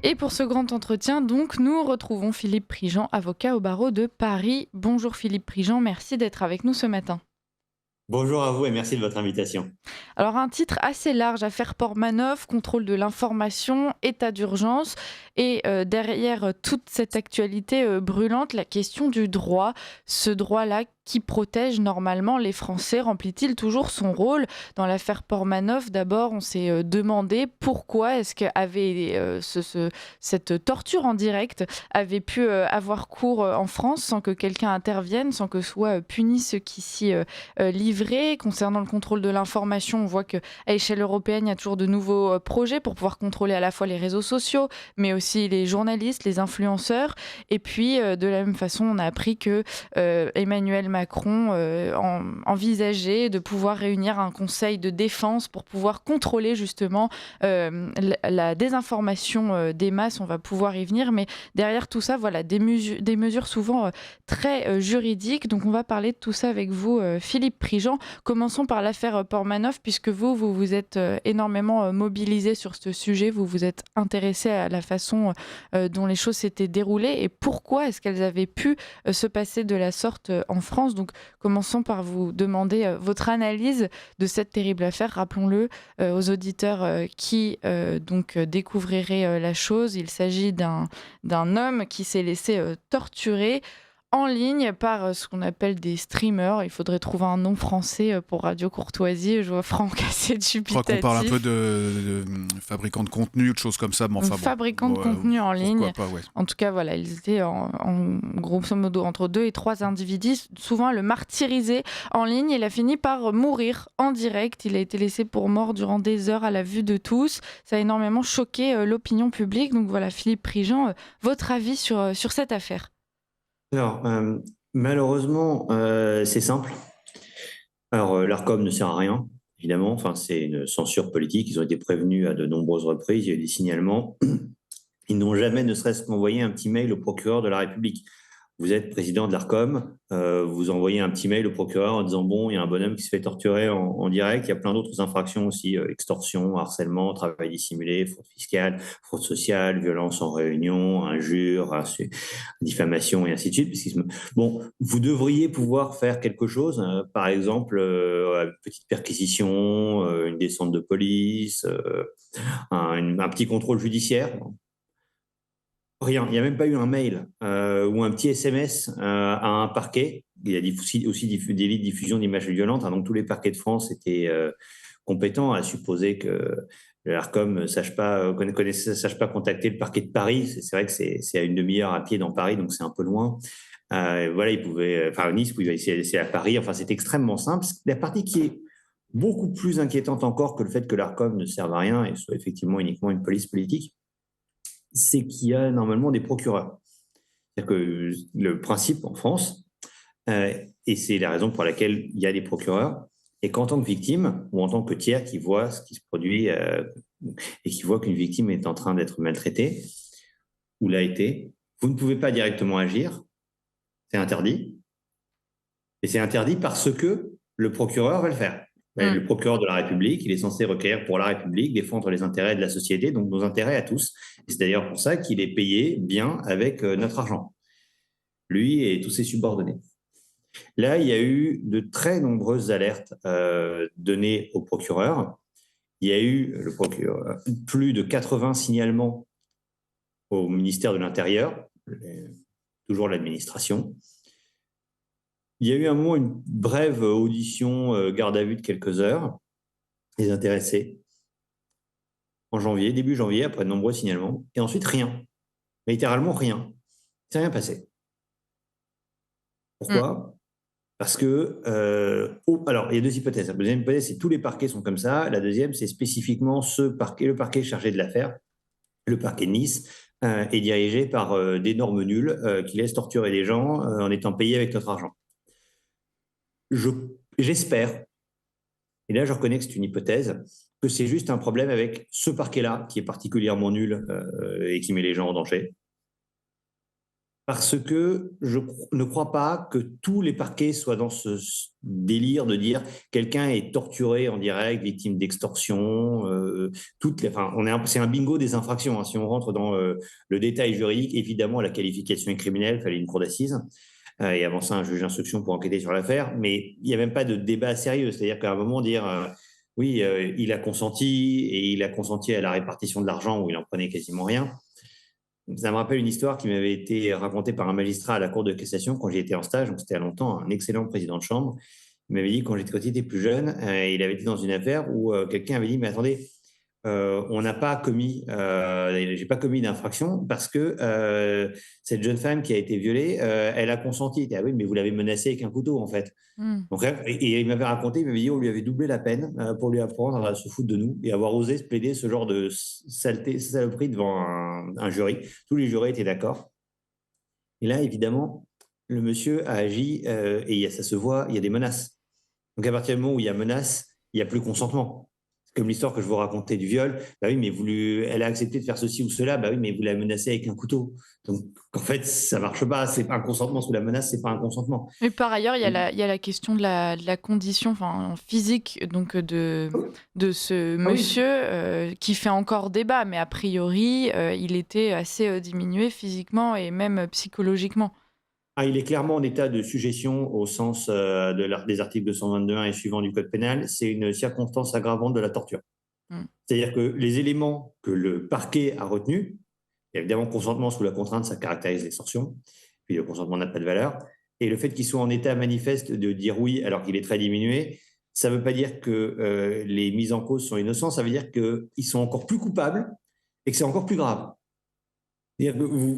Et pour ce grand entretien, donc, nous retrouvons Philippe Prigent, avocat au barreau de Paris. Bonjour Philippe Prigent, merci d'être avec nous ce matin. Bonjour à vous et merci de votre invitation. Alors un titre assez large, affaire Portmanov, contrôle de l'information, état d'urgence et derrière toute cette actualité brûlante, la question du droit. Ce droit-là qui protège normalement les Français, remplit-il toujours son rôle? Dans l'affaire Portmanov, d'abord, on s'est demandé pourquoi est-ce que cette torture en direct avait pu avoir cours en France sans que quelqu'un intervienne, sans que soient punis ceux qui s'y livrer. Concernant le contrôle de l'information, on voit qu'à échelle européenne, il y a toujours de nouveaux projets pour pouvoir contrôler à la fois les réseaux sociaux, mais aussi les journalistes, les influenceurs. Et puis, de la même façon, on a appris que Emmanuel Macron envisageait de pouvoir réunir un conseil de défense pour pouvoir contrôler justement la désinformation des masses. On va pouvoir y venir, mais derrière tout ça, voilà, des mesures souvent très juridiques. Donc, on va parler de tout ça avec vous, Philippe Prigent. Commençons par l'affaire Portmanov, puisque vous vous êtes énormément mobilisé sur ce sujet, vous vous êtes intéressé à la façon dont les choses s'étaient déroulées et pourquoi est-ce qu'elles avaient pu se passer de la sorte en France. Donc commençons par vous demander votre analyse de cette terrible affaire. Rappelons-le aux auditeurs qui découvriraient la chose. Il s'agit d'un homme qui s'est laissé torturer en ligne par ce qu'on appelle des streamers. Il faudrait trouver un nom français pour Radio Courtoisie. Je vois Franck assez Je crois qu'on parle un peu dubitatif. de fabricants de contenu, de choses comme ça, mais enfin bon. Fabricants de contenu en Pourquoi ligne. pas, ouais. En tout cas, voilà, ils étaient en grosso modo entre 2 et 3 individus, souvent à le martyriser en ligne. Il a fini par mourir en direct. Il a été laissé pour mort durant des heures à la vue de tous. Ça a énormément choqué l'opinion publique. Donc voilà, Philippe Prigent, votre avis sur cette affaire? Alors, malheureusement, c'est simple. Alors, l'Arcom ne sert à rien, évidemment. Enfin, c'est une censure politique. Ils ont été prévenus à de nombreuses reprises. Il y a eu des signalements. Ils n'ont jamais, ne serait-ce qu'envoyé un petit mail au procureur de la République. Vous êtes président de l'Arcom, vous envoyez un petit mail au procureur en disant bon, il y a un bonhomme qui se fait torturer en direct. Il y a plein d'autres infractions aussi, extorsion, harcèlement, travail dissimulé, fraude fiscale, fraude sociale, violence en réunion, injure, diffamation et ainsi de suite. Bon, vous devriez pouvoir faire quelque chose, par exemple, une petite perquisition, une descente de police, un petit contrôle judiciaire. Rien, il n'y a même pas eu un mail ou un petit SMS à un parquet. Il y a aussi des délits de diffusion d'images violentes, hein, donc tous les parquets de France étaient compétents, à supposer que l'Arcom ne sache pas, sache pas contacter le parquet de Paris. C'est vrai que c'est à une demi-heure à pied dans Paris, donc c'est un peu loin. Voilà, ils pouvaient, enfin Nice, c'est à Paris, enfin c'est extrêmement simple. La partie qui est beaucoup plus inquiétante encore que le fait que l'Arcom ne serve à rien et soit effectivement uniquement une police politique, c'est qu'il y a normalement des procureurs. C'est-à-dire que le principe en France, et c'est la raison pour laquelle il y a des procureurs, et qu'en tant que victime ou en tant que tiers qui voit ce qui se produit et qui voit qu'une victime est en train d'être maltraitée ou l'a été, vous ne pouvez pas directement agir, c'est interdit, et c'est interdit parce que le procureur va le faire. Mm. Le procureur de la République, il est censé requérir pour la République, défendre les intérêts de la société, donc nos intérêts à tous. Et c'est d'ailleurs pour ça qu'il est payé bien avec notre argent, lui et tous ses subordonnés. Là, il y a eu de très nombreuses alertes données au procureur. Il y a eu plus de 80 signalements au ministère de l'Intérieur, toujours l'administration. Il y a eu un moment une brève audition, garde à vue de quelques heures, des intéressés, en janvier, début janvier, après de nombreux signalements, et ensuite rien, mais littéralement rien. Il ne s'est rien passé. Mm. Pourquoi? Parce que, alors, il y a deux hypothèses. La deuxième hypothèse, c'est que tous les parquets sont comme ça. La deuxième, c'est spécifiquement ce parquet, le parquet chargé de l'affaire, le parquet de Nice, est dirigé par d'énormes nuls qui laissent torturer les gens en étant payés avec notre argent. J'espère, et là je reconnais que c'est une hypothèse, que c'est juste un problème avec ce parquet-là, qui est particulièrement nul et qui met les gens en danger. Parce que je ne crois pas que tous les parquets soient dans ce délire de dire quelqu'un est torturé en direct, victime d'extorsion. C'est un bingo des infractions, hein. Si on rentre dans le détail juridique, évidemment, la qualification est criminelle, il fallait une cour d'assises. Et avant ça, un juge d'instruction pour enquêter sur l'affaire. Mais il n'y a même pas de débat sérieux. C'est-à-dire qu'à un moment, dire oui, il a consenti, et il a consenti à la répartition de l'argent où il en prenait quasiment rien. Ça me rappelle une histoire qui m'avait été racontée par un magistrat à la Cour de cassation quand j'y étais en stage. Donc, c'était à longtemps, un excellent président de chambre. Il m'avait dit, quand j'étais plus jeune, il avait été dans une affaire où quelqu'un avait dit, mais attendez, on n'a pas commis, j'ai pas commis d'infraction parce que cette jeune femme qui a été violée, elle a consenti. Il dit, ah oui, mais vous l'avez menacée avec un couteau, en fait. Donc, et il m'avait raconté, il m'avait dit, on lui avait doublé la peine pour lui apprendre à se foutre de nous et avoir osé se plaider ce genre de saloperie devant un jury. Tous les jurés étaient d'accord. Et là, évidemment, le monsieur a agi et ça se voit, il y a des menaces. Donc, à partir du moment où il y a menace, il n'y a plus consentement. C'est comme l'histoire que je vous racontais du viol. Bah oui, mais elle a accepté de faire ceci ou cela. Bah oui, mais vous la menacez avec un couteau. Donc, en fait, ça marche pas. C'est pas un consentement sous la menace, c'est pas un consentement. Mais par ailleurs, il y a la question de la condition physique donc, de ce monsieur qui fait encore débat. Mais a priori, il était assez diminué physiquement et même psychologiquement. Il est clairement en état de sujétion au sens des articles 222.1 et suivants du Code pénal. C'est une circonstance aggravante de la torture. C'est-à-dire que les éléments que le parquet a retenus, évidemment, consentement sous la contrainte, ça caractérise l'extorsion, puis le consentement n'a pas de valeur, et le fait qu'il soit en état manifeste de dire oui alors qu'il est très diminué, ça ne veut pas dire que les mises en cause sont innocents, ça veut dire qu'ils sont encore plus coupables et que c'est encore plus grave.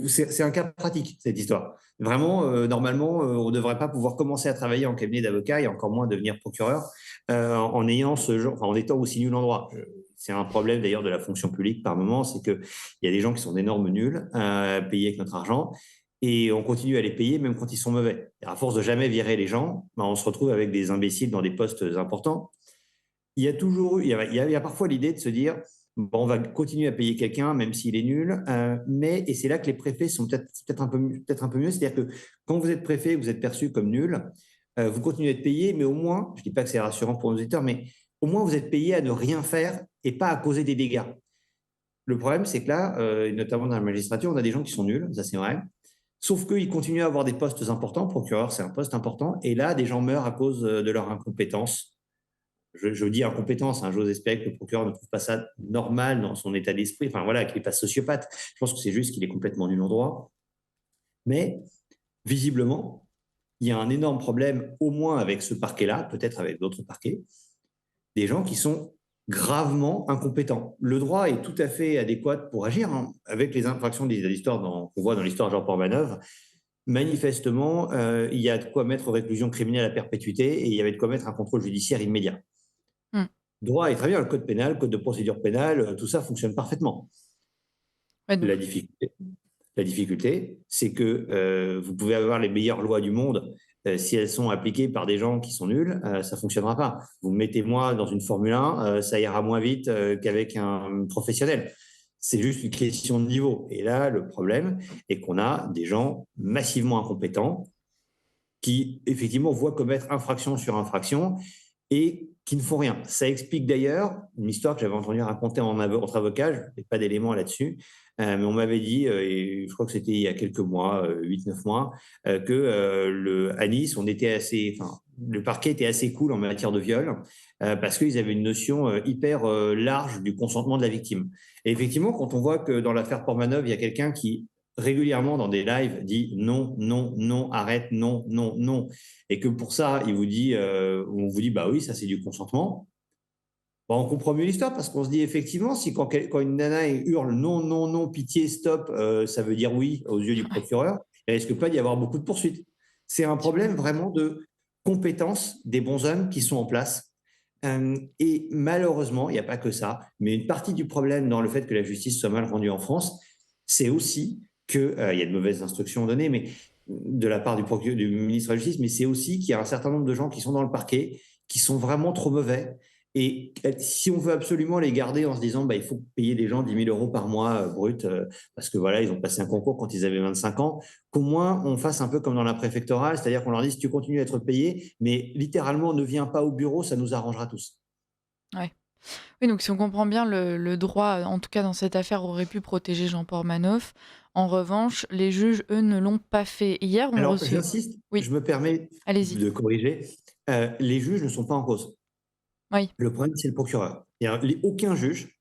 C'est un cas pratique, cette histoire. Vraiment, normalement, on ne devrait pas pouvoir commencer à travailler en cabinet d'avocat et encore moins devenir procureur en étant aussi nul en droit. C'est un problème d'ailleurs de la fonction publique par moment, c'est qu'il y a des gens qui sont d'énormes nuls, payés avec notre argent, et on continue à les payer même quand ils sont mauvais. Et à force de jamais virer les gens, on se retrouve avec des imbéciles dans des postes importants. Il y a parfois l'idée de se dire, bon, on va continuer à payer quelqu'un, même s'il est nul, et c'est là que les préfets sont peut-être un peu mieux, c'est-à-dire que quand vous êtes préfet, vous êtes perçu comme nul, vous continuez d'être payé, mais au moins, je ne dis pas que c'est rassurant pour nos auditeurs, mais au moins vous êtes payé à ne rien faire et pas à causer des dégâts. Le problème, c'est que là, notamment dans la magistrature, on a des gens qui sont nuls, ça c'est vrai, sauf qu'ils continuent à avoir des postes importants, procureur c'est un poste important, et là, des gens meurent à cause de leur incompétence. Je dis incompétence, hein, j'ose espérer que le procureur ne trouve pas ça normal dans son état d'esprit, qu'il n'est pas sociopathe. Je pense que c'est juste qu'il est complètement nul en droit. Mais visiblement, il y a un énorme problème, au moins avec ce parquet-là, peut-être avec d'autres parquets, des gens qui sont gravement incompétents. Le droit est tout à fait adéquat pour agir, hein, avec les infractions qu'on voit dans l'histoire de Jean-Paul Manœuvre. Manifestement, il y a de quoi mettre réclusion criminelle à perpétuité et il y avait de quoi mettre un contrôle judiciaire immédiat. Droit est très bien, le code pénal, le code de procédure pénale, tout ça fonctionne parfaitement. La difficulté, c'est que vous pouvez avoir les meilleures lois du monde, si elles sont appliquées par des gens qui sont nuls, ça ne fonctionnera pas. Vous mettez-moi dans une Formule 1, ça ira moins vite qu'avec un professionnel. C'est juste une question de niveau. Et là, le problème est qu'on a des gens massivement incompétents qui, effectivement, voient commettre infraction sur infraction et qui ne font rien. Ça explique d'ailleurs une histoire que j'avais entendue raconter entre avocats, je n'ai pas d'éléments là-dessus, mais on m'avait dit, et je crois que c'était il y a quelques mois, 8-9 mois, que à Nice, le parquet était assez cool en matière de viol, parce qu'ils avaient une notion hyper large du consentement de la victime. Et effectivement, quand on voit que dans l'affaire Portmanov, il y a quelqu'un qui régulièrement dans des lives dit non, non, non, arrête, non, non, non. Et que pour ça, on vous dit, bah oui, ça c'est du consentement. Bah, on comprend mieux l'histoire parce qu'on se dit effectivement, si quand une nana hurle non, non, non, pitié, stop, ça veut dire oui aux yeux du procureur, il risque pas d'y avoir beaucoup de poursuites. C'est un problème vraiment de compétence des bons hommes qui sont en place. Et malheureusement, il n'y a pas que ça, mais une partie du problème dans le fait que la justice soit mal rendue en France, c'est aussi qu'il y a de mauvaises instructions données mais, de la part du ministre de la Justice, mais c'est aussi qu'il y a un certain nombre de gens qui sont dans le parquet, qui sont vraiment trop mauvais Et si on veut absolument les garder en se disant il faut payer des gens 10 000 euros par mois brut, parce que voilà, ils ont passé un concours quand ils avaient 25 ans, qu'au moins on fasse un peu comme dans la préfectorale, c'est-à-dire qu'on leur dise tu continues à être payé, mais littéralement ne viens pas au bureau, ça nous arrangera tous. Ouais. Oui, donc si on comprend bien, le droit, en tout cas dans cette affaire, aurait pu protéger Jean Portmanoff. En revanche, les juges, eux, ne l'ont pas fait. Hier, on Alors recevait... j'insiste, Oui, je me permets allez-y. de corriger, les juges ne sont pas en cause. Oui, Le problème, c'est le procureur. Aucun juge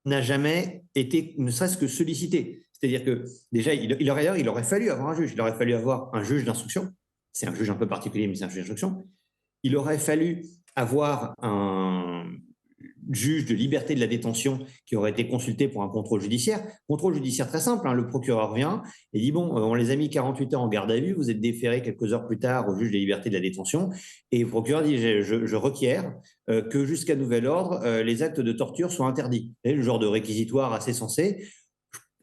n'a jamais été, ne serait-ce que sollicité. C'est-à-dire que déjà, il aurait fallu avoir un juge. Il aurait fallu avoir un juge d'instruction. C'est un juge un peu particulier, mais c'est un juge d'instruction. Il aurait fallu avoir un juge de liberté de la détention qui aurait été consulté pour un contrôle judiciaire. Contrôle judiciaire très simple, hein, le procureur vient et dit, bon, on les a mis 48 heures en garde à vue, vous êtes déféré quelques heures plus tard au juge de liberté de la détention, et le procureur dit, je requiers que jusqu'à nouvel ordre, les actes de torture soient interdits. Et le genre de réquisitoire assez sensé.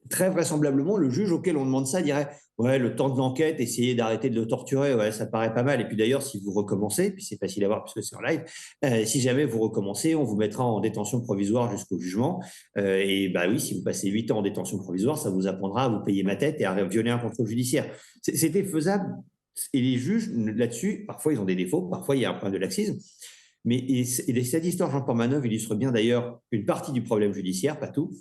Très vraisemblablement, le juge auquel on demande ça dirait ouais, le temps de l'enquête, essayer d'arrêter de le torturer, ouais, ça paraît pas mal. Et puis d'ailleurs, si vous recommencez, puis c'est facile à voir puisque c'est en live, si jamais vous recommencez, on vous mettra en détention provisoire jusqu'au jugement. Et bah oui, si vous passez 8 ans en détention provisoire, ça vous apprendra à vous payer ma tête et à violer un contrôle judiciaire. C'était faisable. Et les juges, là-dessus, parfois ils ont des défauts, parfois il y a un point de laxisme. Mais cette histoire, Jean Portmanœuvre illustre bien d'ailleurs une partie du problème judiciaire, pas tout,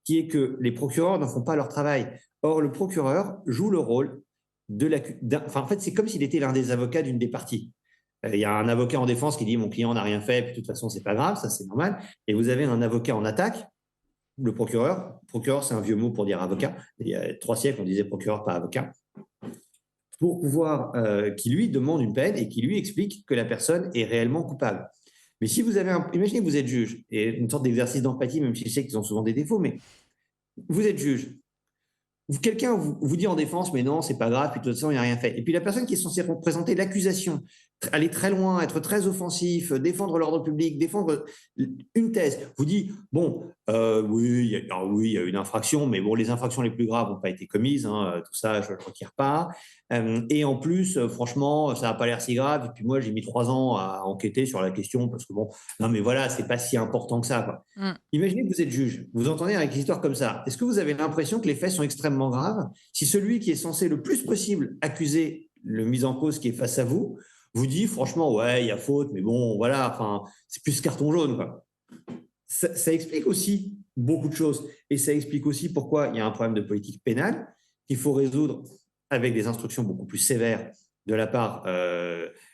qui est que les procureurs ne font pas leur travail. Or, le procureur joue le rôle de enfin, en fait, c'est comme s'il était l'un des avocats d'une des parties. Il y a un avocat en défense qui dit mon client n'a rien fait, puis de toute façon, c'est pas grave, ça c'est normal. Et vous avez un avocat en attaque, le procureur. Procureur, c'est un vieux mot pour dire avocat. Il y a 3 siècles, on disait procureur, pas avocat. Pour pouvoir, qui lui demande une peine et qui lui explique que la personne est réellement coupable. Mais si vous avez imaginez que vous êtes juge, et une sorte d'exercice d'empathie, même si je sais qu'ils ont souvent des défauts, mais vous êtes juge. Quelqu'un vous dit en défense, mais non, c'est pas grave, puis de toute façon, il n'y a rien fait. Et puis la personne qui est censée représenter l'accusation, aller très loin, être très offensif, défendre l'ordre public, défendre une thèse, vous dit, bon, oui, il y a une infraction, mais bon, les infractions les plus graves n'ont pas été commises, hein, tout ça, je ne le retire pas. Et en plus, franchement, ça n'a pas l'air si grave. Et puis moi, j'ai mis 3 ans à enquêter sur la question, parce que bon, non, mais voilà, c'est pas si important que ça, quoi. Imaginez que vous êtes juge, vous entendez avec une histoire comme ça. Est-ce que vous avez l'impression que les faits sont extrêmement graves si celui qui est censé le plus possible accuser le mis en cause qui est face à vous, vous dit franchement, ouais, il y a faute, mais bon, voilà, enfin, c'est plus carton jaune, quoi. Ça explique aussi beaucoup de choses. Et ça explique aussi pourquoi il y a un problème de politique pénale qu'il faut résoudre avec des instructions beaucoup plus sévères de la part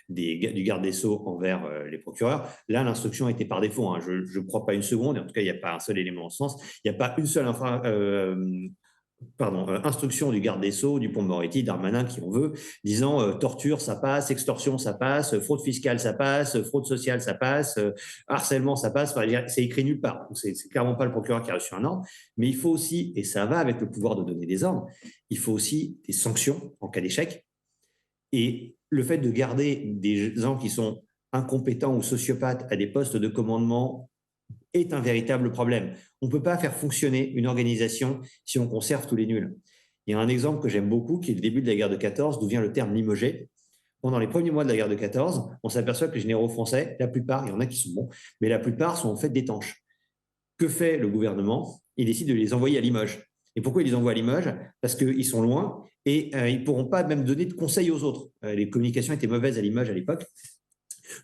du garde des Sceaux envers les procureurs. Là, l'instruction était par défaut, hein. Je ne crois pas une seconde, et en tout cas, il n'y a pas un seul élément en ce sens. Il n'y a pas une seule instruction du garde des Sceaux, du Pont-Moretti, Darmanin, qui on veut, disant torture, ça passe, extorsion, ça passe, fraude fiscale, ça passe, fraude sociale, ça passe, harcèlement, ça passe. Enfin, c'est écrit nulle part. C'est clairement pas le procureur qui a reçu un ordre. Mais il faut aussi, et ça va avec le pouvoir de donner des ordres, il faut aussi des sanctions en cas d'échec. Et le fait de garder des gens qui sont incompétents ou sociopathes à des postes de commandement est un véritable problème. On ne peut pas faire fonctionner une organisation si on conserve tous les nuls. Il y a un exemple que j'aime beaucoup, qui est le début de la guerre de 14, d'où vient le terme limogé. Pendant les premiers mois de la guerre de 14, on s'aperçoit que les généraux français, la plupart, il y en a qui sont bons, mais la plupart sont en fait d'étanches. Que fait le gouvernement? Il décide de les envoyer à Limoges. Et pourquoi il les envoie à Limoges? Parce qu'ils sont loin et ils ne pourront pas même donner de conseils aux autres. Les communications étaient mauvaises à Limoges à l'époque.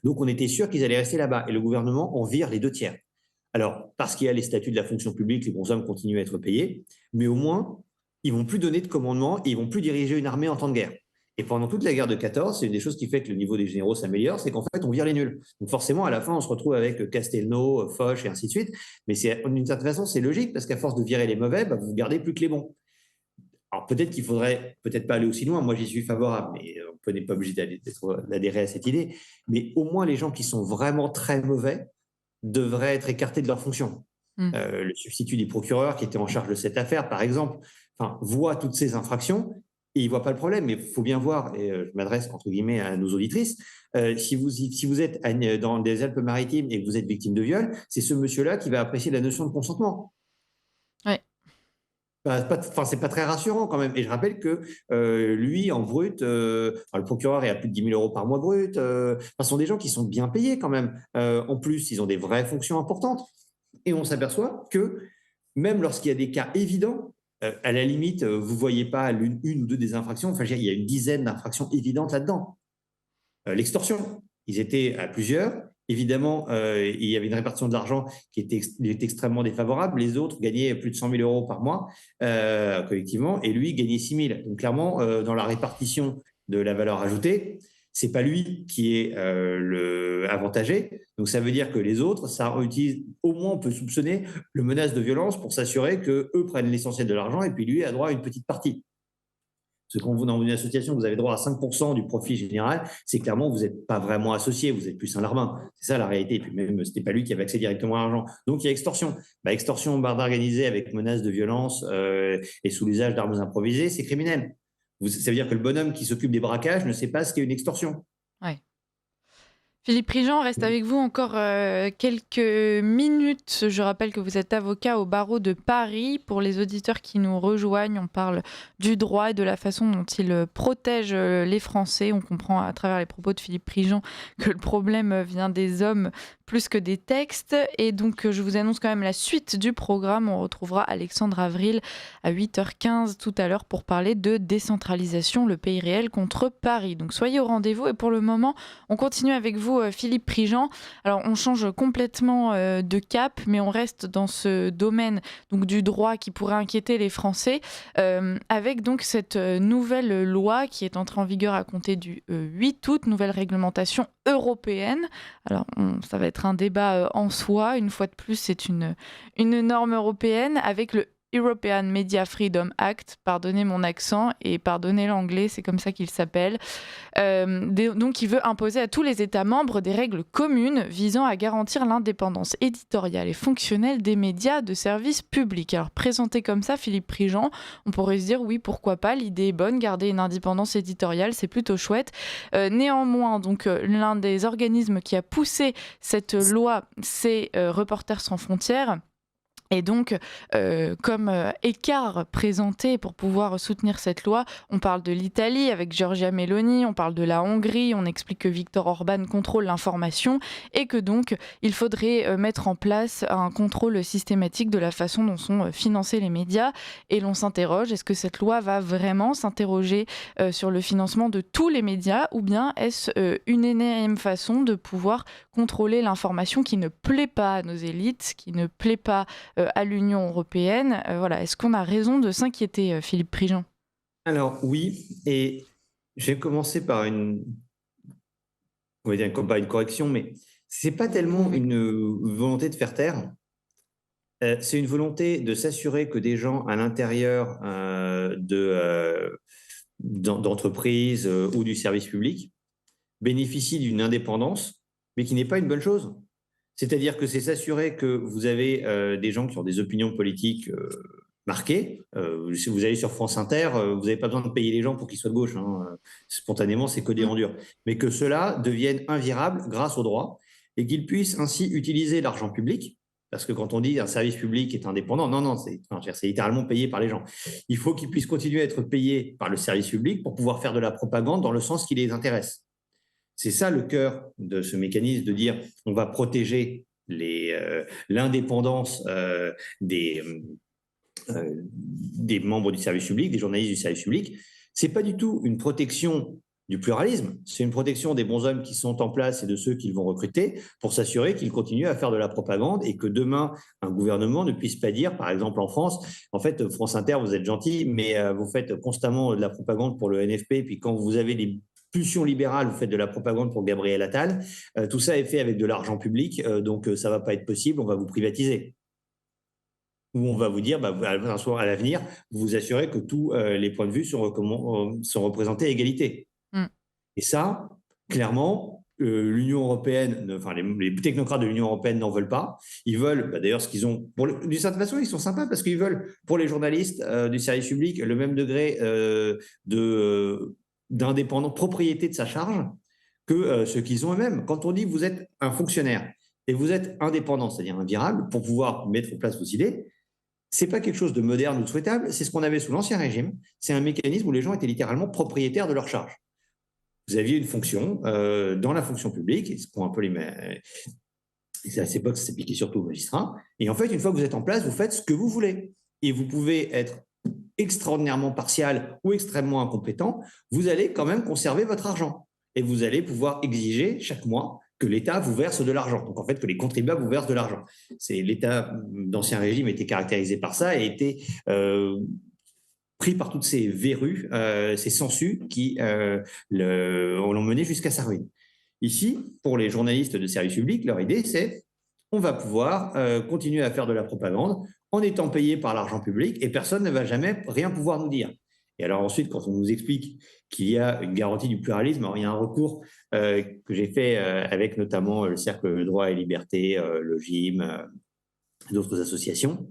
Donc on était sûr qu'ils allaient rester là-bas. Et le gouvernement en vire les 2 tiers. Alors, parce qu'il y a les statuts de la fonction publique, les bons hommes continuent à être payés, mais au moins, ils ne vont plus donner de commandement et ils ne vont plus diriger une armée en temps de guerre. Et pendant toute la guerre de 14, c'est une des choses qui fait que le niveau des généraux s'améliore, c'est qu'en fait, on vire les nuls. Donc forcément, à la fin, on se retrouve avec Castelnau, Foch et ainsi de suite. Mais d'une certaine façon, c'est logique, parce qu'à force de virer les mauvais, vous ne gardez plus que les bons. Alors peut-être qu'il faudrait peut-être pas aller aussi loin, moi j'y suis favorable, mais on n'est pas obligé d'adhérer à cette idée. Mais au moins, les gens qui sont vraiment très mauvais devraient être écartés de leur fonction. Le substitut du procureur qui était en charge de cette affaire, par exemple, voit toutes ces infractions et il ne voit pas le problème. Mais il faut bien voir, et je m'adresse entre guillemets à nos auditrices, si vous êtes dans des Alpes-Maritimes et que vous êtes victime de viol, c'est ce monsieur-là qui va apprécier la notion de consentement. Ouais. C'est pas très rassurant quand même. Et je rappelle que lui, en brut, le procureur est à plus de 10 000 euros par mois brut. Ce sont des gens qui sont bien payés quand même. En plus, ils ont des vraies fonctions importantes. Et on s'aperçoit que même lorsqu'il y a des cas évidents, à la limite, vous ne voyez pas une ou deux des infractions. Enfin, il y a une dizaine d'infractions évidentes là-dedans. L'extorsion, ils étaient à plusieurs. Évidemment, il y avait une répartition de l'argent qui était extrêmement défavorable. Les autres gagnaient plus de 100 000 euros par mois collectivement, et lui gagnait 6 000. Donc clairement, dans la répartition de la valeur ajoutée, c'est pas lui qui est le avantagé. Donc ça veut dire que les autres, ça utilise, au moins on peut soupçonner le menace de violence pour s'assurer que eux prennent l'essentiel de l'argent et puis lui a droit à une petite partie. Parce que quand vous dans une association, vous avez droit à 5% du profit général, c'est clairement vous n'êtes pas vraiment associé, vous êtes plus un larbin. C'est ça la réalité. Et puis même, ce n'était pas lui qui avait accès directement à l'argent. Donc il y a extorsion. Extorsion, bande organisée avec menace de violence et sous l'usage d'armes improvisées, c'est criminel. Ça veut dire que le bonhomme qui s'occupe des braquages ne sait pas ce qu'est une extorsion. Ouais. Philippe Prigent reste avec vous encore quelques minutes. Je rappelle que vous êtes avocat au barreau de Paris. Pour les auditeurs qui nous rejoignent, on parle du droit et de la façon dont il protège les Français. On comprend à travers les propos de Philippe Prigent que le problème vient des hommes plus que des textes. Et donc, je vous annonce quand même la suite du programme. On retrouvera Alexandre Avril à 8h15 tout à l'heure pour parler de décentralisation, le pays réel contre Paris. Donc, soyez au rendez-vous. Et pour le moment, on continue avec vous, Philippe Prigent. Alors, on change complètement de cap, mais on reste dans ce domaine donc, du droit qui pourrait inquiéter les Français, avec donc cette nouvelle loi qui est entrée en vigueur à compter du 8 août, nouvelle réglementation européenne. Alors, ça va être un débat en soi. Une fois de plus, c'est une norme européenne avec le European Media Freedom Act, pardonnez mon accent et pardonnez l'anglais, c'est comme ça qu'il s'appelle. Donc, il veut imposer à tous les États membres des règles communes visant à garantir l'indépendance éditoriale et fonctionnelle des médias de service public. Alors, présenté comme ça, Philippe Prigent, on pourrait se dire oui, pourquoi pas, l'idée est bonne, garder une indépendance éditoriale, c'est plutôt chouette. Néanmoins, donc, l'un des organismes qui a poussé cette loi, c'est Reporters sans frontières. Et donc, comme écart présenté pour pouvoir soutenir cette loi, on parle de l'Italie avec Giorgia Meloni, on parle de la Hongrie, on explique que Viktor Orban contrôle l'information et que donc il faudrait mettre en place un contrôle systématique de la façon dont sont financés les médias. Et l'on s'interroge, est-ce que cette loi va vraiment s'interroger sur le financement de tous les médias ou bien est-ce une énième façon de pouvoir contrôler l'information qui ne plaît pas à nos élites, qui ne plaît pas à l'Union européenne. Voilà. Est-ce qu'on a raison de s'inquiéter, Philippe Prigent ? Alors oui, et je vais commencer par on va dire pas une correction, mais c'est pas tellement une volonté de faire taire. C'est une volonté de s'assurer que des gens à l'intérieur d'entreprises ou du service public bénéficient d'une indépendance, mais qui n'est pas une bonne chose. C'est-à-dire que c'est s'assurer que vous avez des gens qui ont des opinions politiques marquées. Si vous allez sur France Inter, vous n'avez pas besoin de payer les gens pour qu'ils soient de gauche. Spontanément, c'est codé en dur. Mais que cela devienne invirables grâce au droit et qu'ils puissent ainsi utiliser l'argent public. Parce que quand on dit un service public est indépendant, non, c'est littéralement payé par les gens. Il faut qu'ils puissent continuer à être payés par le service public pour pouvoir faire de la propagande dans le sens qui les intéresse. C'est ça le cœur de ce mécanisme de dire on va protéger l'indépendance des membres du service public, des journalistes du service public. Ce n'est pas du tout une protection du pluralisme, c'est une protection des bons hommes qui sont en place et de ceux qu'ils vont recruter pour s'assurer qu'ils continuent à faire de la propagande et que demain, un gouvernement ne puisse pas dire, par exemple en France, en fait, France Inter, vous êtes gentil, mais vous faites constamment de la propagande pour le NFP, puis quand vous avez les pulsion libérale, vous faites de la propagande pour Gabriel Attal, tout ça est fait avec de l'argent public, donc ça ne va pas être possible, on va vous privatiser. Ou on va vous dire, à l'avenir, vous vous assurez que tous les points de vue sont représentés à égalité. Et ça, clairement, l'Union européenne, enfin les technocrates de l'Union européenne n'en veulent pas. Ils veulent, d'ailleurs, ce qu'ils ont, d'une certaine façon, ils sont sympas parce qu'ils veulent, pour les journalistes du service public, le même degré d'indépendance, propriété de sa charge que ce qu'ils ont eux-mêmes. Quand on dit vous êtes un fonctionnaire et vous êtes indépendant, c'est-à-dire invirable, pour pouvoir mettre en place vos idées, C'est pas quelque chose de moderne ou de souhaitable, c'est ce qu'on avait sous l'Ancien Régime. C'est un mécanisme où les gens étaient littéralement propriétaires de leur charge. Vous aviez une fonction dans la fonction publique, et pour un peu à cette époque, ça s'appliquait surtout aux magistrats. Et en fait, une fois que vous êtes en place, vous faites ce que vous voulez. Et vous pouvez être extraordinairement partial ou extrêmement incompétent, vous allez quand même conserver votre argent. Et vous allez pouvoir exiger chaque mois que l'État vous verse de l'argent. Donc, en fait, que les contribuables vous versent de l'argent. L'État d'Ancien Régime était caractérisé par ça et était pris par toutes ces verrues, ces sangsues qui l'ont mené jusqu'à sa ruine. Ici, pour les journalistes de service public, leur idée, c'est on va pouvoir continuer à faire de la propagande en étant payé par l'argent public et personne ne va jamais rien pouvoir nous dire. Et alors ensuite, quand on nous explique qu'il y a une garantie du pluralisme, alors il y a un recours que j'ai fait avec notamment le Cercle Droit et Liberté, le GIM, d'autres associations,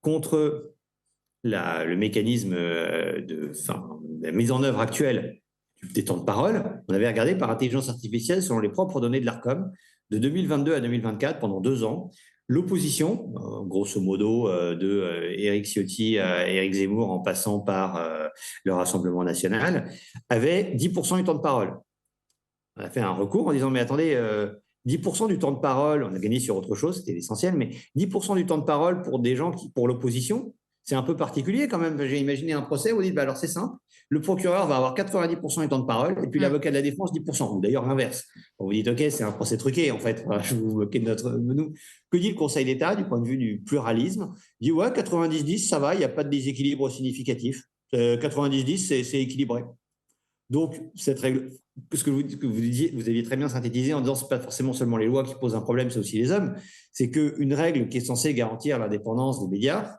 contre le mécanisme de la mise en œuvre actuelle des temps de parole. On avait regardé par intelligence artificielle, selon les propres données de l'Arcom, de 2022 à 2024, pendant 2 ans, l'opposition, grosso modo, de Éric Ciotti à Éric Zemmour, en passant par le Rassemblement national, avait 10% du temps de parole. On a fait un recours en disant, mais attendez, 10% du temps de parole, on a gagné sur autre chose, c'était l'essentiel, mais 10% du temps de parole pour des gens pour l'opposition, c'est un peu particulier quand même. J'ai imaginé un procès où vous dites, alors c'est simple, le procureur va avoir 90% du temps de parole et puis l'avocat de la défense 10%, ou d'ailleurs l'inverse. Vous dites, OK, c'est un procès truqué en fait, voilà, je vous moquez de nous. Que dit le Conseil d'État du point de vue du pluralisme? Il dit, ouais, 90-10, ça va, il n'y a pas de déséquilibre significatif. 90-10, c'est équilibré. Donc, cette règle, ce que vous aviez très bien synthétisé en disant que ce n'est pas forcément seulement les lois qui posent un problème, c'est aussi les hommes, c'est qu'une règle qui est censée garantir l'indépendance des médias,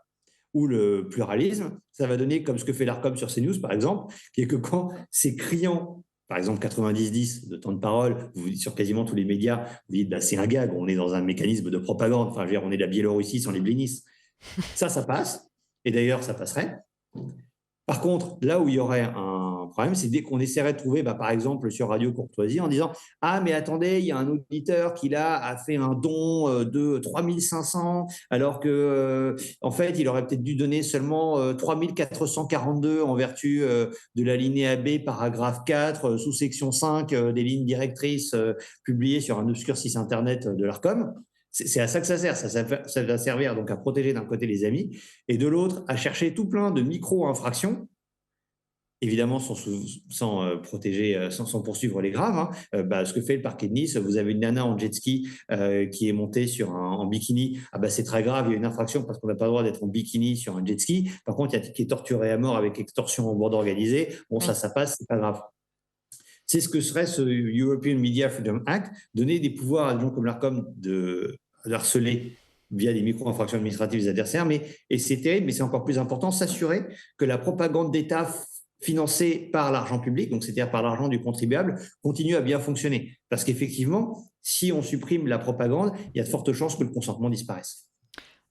ou le pluralisme, ça va donner comme ce que fait l'Arcom sur CNews, par exemple, qui est que quand c'est criant, par exemple 90-10 de temps de parole, sur quasiment tous les médias, vous dites c'est un gag, on est dans un mécanisme de propagande, enfin, je veux dire, on est de la Biélorussie sans les blinis. Ça passe, et d'ailleurs, ça passerait. Par contre, là où il y aurait un problème, c'est dès qu'on essaierait de trouver, par exemple, sur Radio Courtoisie, en disant « Ah, mais attendez, il y a un auditeur qui, là, a fait un don de 3500, alors que, en fait, il aurait peut-être dû donner seulement 3442 en vertu de l'alinéa B, paragraphe 4, sous-section 5 des lignes directrices publiées sur un obscur site Internet de l'Arcom. » C'est à ça que ça sert. Ça va servir donc à protéger d'un côté les amis et de l'autre à chercher tout plein de micro-infractions, évidemment sans poursuivre les graves. Ce que fait le parquet de Nice, vous avez une nana en jet ski qui est montée en bikini. C'est très grave, il y a une infraction parce qu'on n'a pas le droit d'être en bikini sur un jet ski. Par contre, il y a qui est torturé à mort avec extorsion en bande organisée. Bon, ça passe, c'est pas grave. C'est ce que serait ce European Media Freedom Act, donner des pouvoirs à des gens comme l'Arcom de harceler via des micro-infractions administratives des adversaires, et c'est terrible, mais c'est encore plus important, s'assurer que la propagande d'État financée par l'argent public, donc c'est-à-dire par l'argent du contribuable, continue à bien fonctionner. Parce qu'effectivement, si on supprime la propagande, il y a de fortes chances que le consentement disparaisse.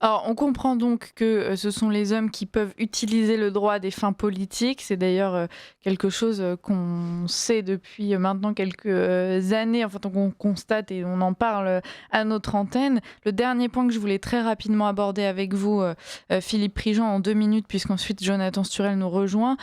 Alors, on comprend donc que ce sont les hommes qui peuvent utiliser le droit à des fins politiques. C'est d'ailleurs quelque chose qu'on sait depuis maintenant quelques années, enfin qu'on constate et on en parle à notre antenne. Le dernier point que je voulais très rapidement aborder avec vous, Philippe Prigent, en 2 minutes, puisqu'ensuite Jonathan Sturel nous rejoint,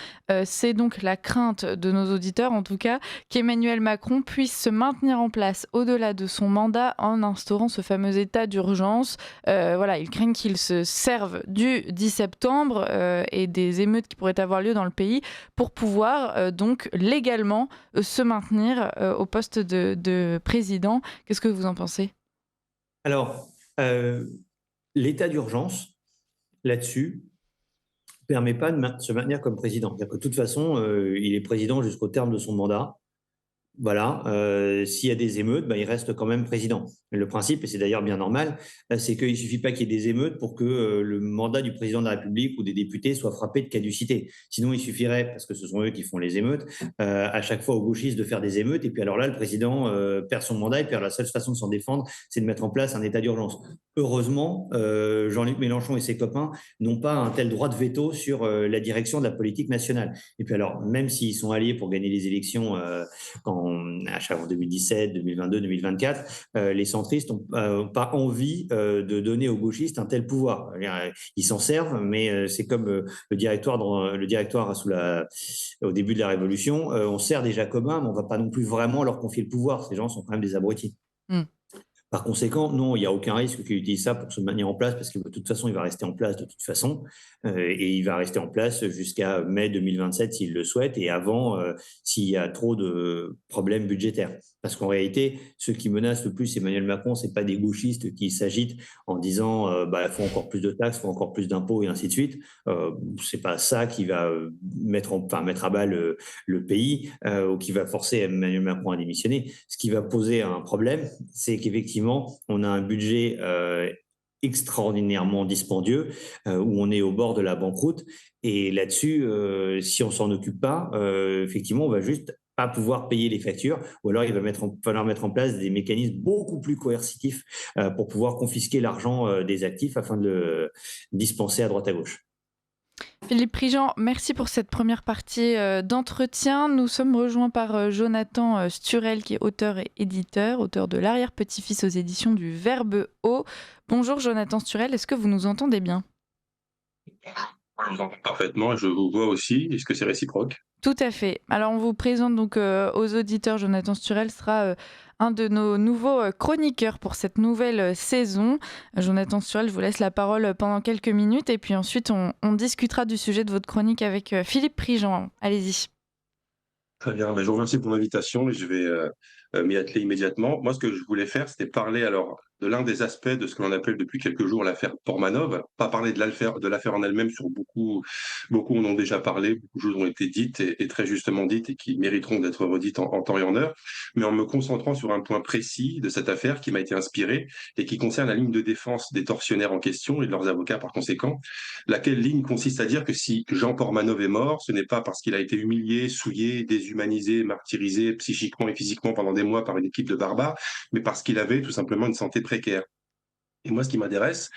c'est donc la crainte de nos auditeurs, en tout cas, qu'Emmanuel Macron puisse se maintenir en place au-delà de son mandat en instaurant ce fameux état d'urgence. Voilà, il craint qu'ils se servent du 10 septembre et des émeutes qui pourraient avoir lieu dans le pays pour pouvoir donc légalement se maintenir au poste de président. Qu'est-ce que vous en pensez ? Alors, l'état d'urgence, là-dessus, ne permet pas de se maintenir comme président. C'est-à-dire que de toute façon, il est président jusqu'au terme de son mandat. Voilà, s'il y a des émeutes, il reste quand même président. Le principe, et c'est d'ailleurs bien normal, c'est qu'il ne suffit pas qu'il y ait des émeutes pour que le mandat du président de la République ou des députés soit frappé de caducité. Sinon, il suffirait, parce que ce sont eux qui font les émeutes, à chaque fois aux gauchistes de faire des émeutes, et puis alors là, le président perd son mandat, et puis alors, la seule façon de s'en défendre, c'est de mettre en place un état d'urgence. Heureusement, Jean-Luc Mélenchon et ses copains n'ont pas un tel droit de veto sur la direction de la politique nationale. Et puis alors, même s'ils sont alliés pour gagner les élections quand à chaque fois 2017, 2022, 2024, les centristes n'ont pas envie de donner aux gauchistes un tel pouvoir. Ils s'en servent, mais c'est comme le directoire au début de la Révolution. On sert des Jacobins, mais on ne va pas non plus vraiment leur confier le pouvoir. Ces gens sont quand même des abrutis. Mm. Par conséquent, non, il n'y a aucun risque qu'il utilise ça pour se maintenir en place, parce que de toute façon, il va rester en place de toute façon, et il va rester en place jusqu'à mai 2027 s'il le souhaite, et avant, s'il y a trop de problèmes budgétaires. Parce qu'en réalité, ceux qui menacent le plus Emmanuel Macron, ce n'est pas des gauchistes qui s'agitent en disant faut encore plus de taxes, faut encore plus d'impôts, et ainsi de suite. Ce n'est pas ça qui va mettre à bas le pays, ou qui va forcer Emmanuel Macron à démissionner. Ce qui va poser un problème, c'est qu'effectivement, on a un budget extraordinairement dispendieux, où on est au bord de la banqueroute. Et là-dessus, si on s'en occupe pas, effectivement, on va juste pas pouvoir payer les factures, ou alors il va falloir mettre en place des mécanismes beaucoup plus coercitifs pour pouvoir confisquer l'argent des actifs afin de le dispenser à droite à gauche. Philippe Prigent, merci pour cette première partie d'entretien. Nous sommes rejoints par Jonathan Sturel, qui est auteur et éditeur, auteur de L'arrière-petit-fils aux éditions du Verbe Haut. Bonjour Jonathan Sturel, est-ce que vous nous entendez bien ? Je vous entends parfaitement et je vous vois aussi. Est-ce que c'est réciproque ? Tout à fait. Alors on vous présente donc aux auditeurs, Jonathan Sturel sera un de nos nouveaux chroniqueurs pour cette nouvelle saison. Jonathan Sturel, je vous laisse la parole pendant quelques minutes et puis ensuite on discutera du sujet de votre chronique avec Philippe Prigent. Allez-y. Très bien, je vous remercie pour l'invitation et je vais m'y atteler immédiatement. Moi, ce que je voulais faire, c'était parler alors de l'un des aspects de ce que l'on appelle depuis quelques jours l'affaire Portmanov, pas parler de l'affaire en elle-même, sur beaucoup en ont déjà parlé, beaucoup de choses ont été dites et très justement dites et qui mériteront d'être redites en temps et en heure, mais en me concentrant sur un point précis de cette affaire qui m'a été inspiré et qui concerne la ligne de défense des tortionnaires en question et de leurs avocats par conséquent, laquelle ligne consiste à dire que si Jean Portmanov est mort, ce n'est pas parce qu'il a été humilié, souillé, déshumanisé, martyrisé psychiquement et physiquement pendant des mois par une équipe de barbares, mais parce qu'il avait tout simplement une santé précaire. Et moi, ce qui m'intéresse,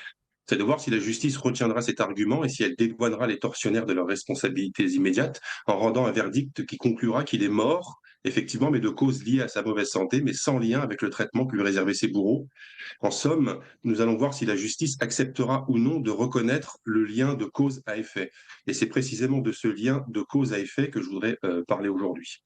c'est de voir si la justice retiendra cet argument et si elle dédouanera les tortionnaires de leurs responsabilités immédiates en rendant un verdict qui conclura qu'il est mort, effectivement, mais de causes liées à sa mauvaise santé, mais sans lien avec le traitement que lui réservaient ses bourreaux. En somme, nous allons voir si la justice acceptera ou non de reconnaître le lien de cause à effet. Et c'est précisément de ce lien de cause à effet que je voudrais parler aujourd'hui.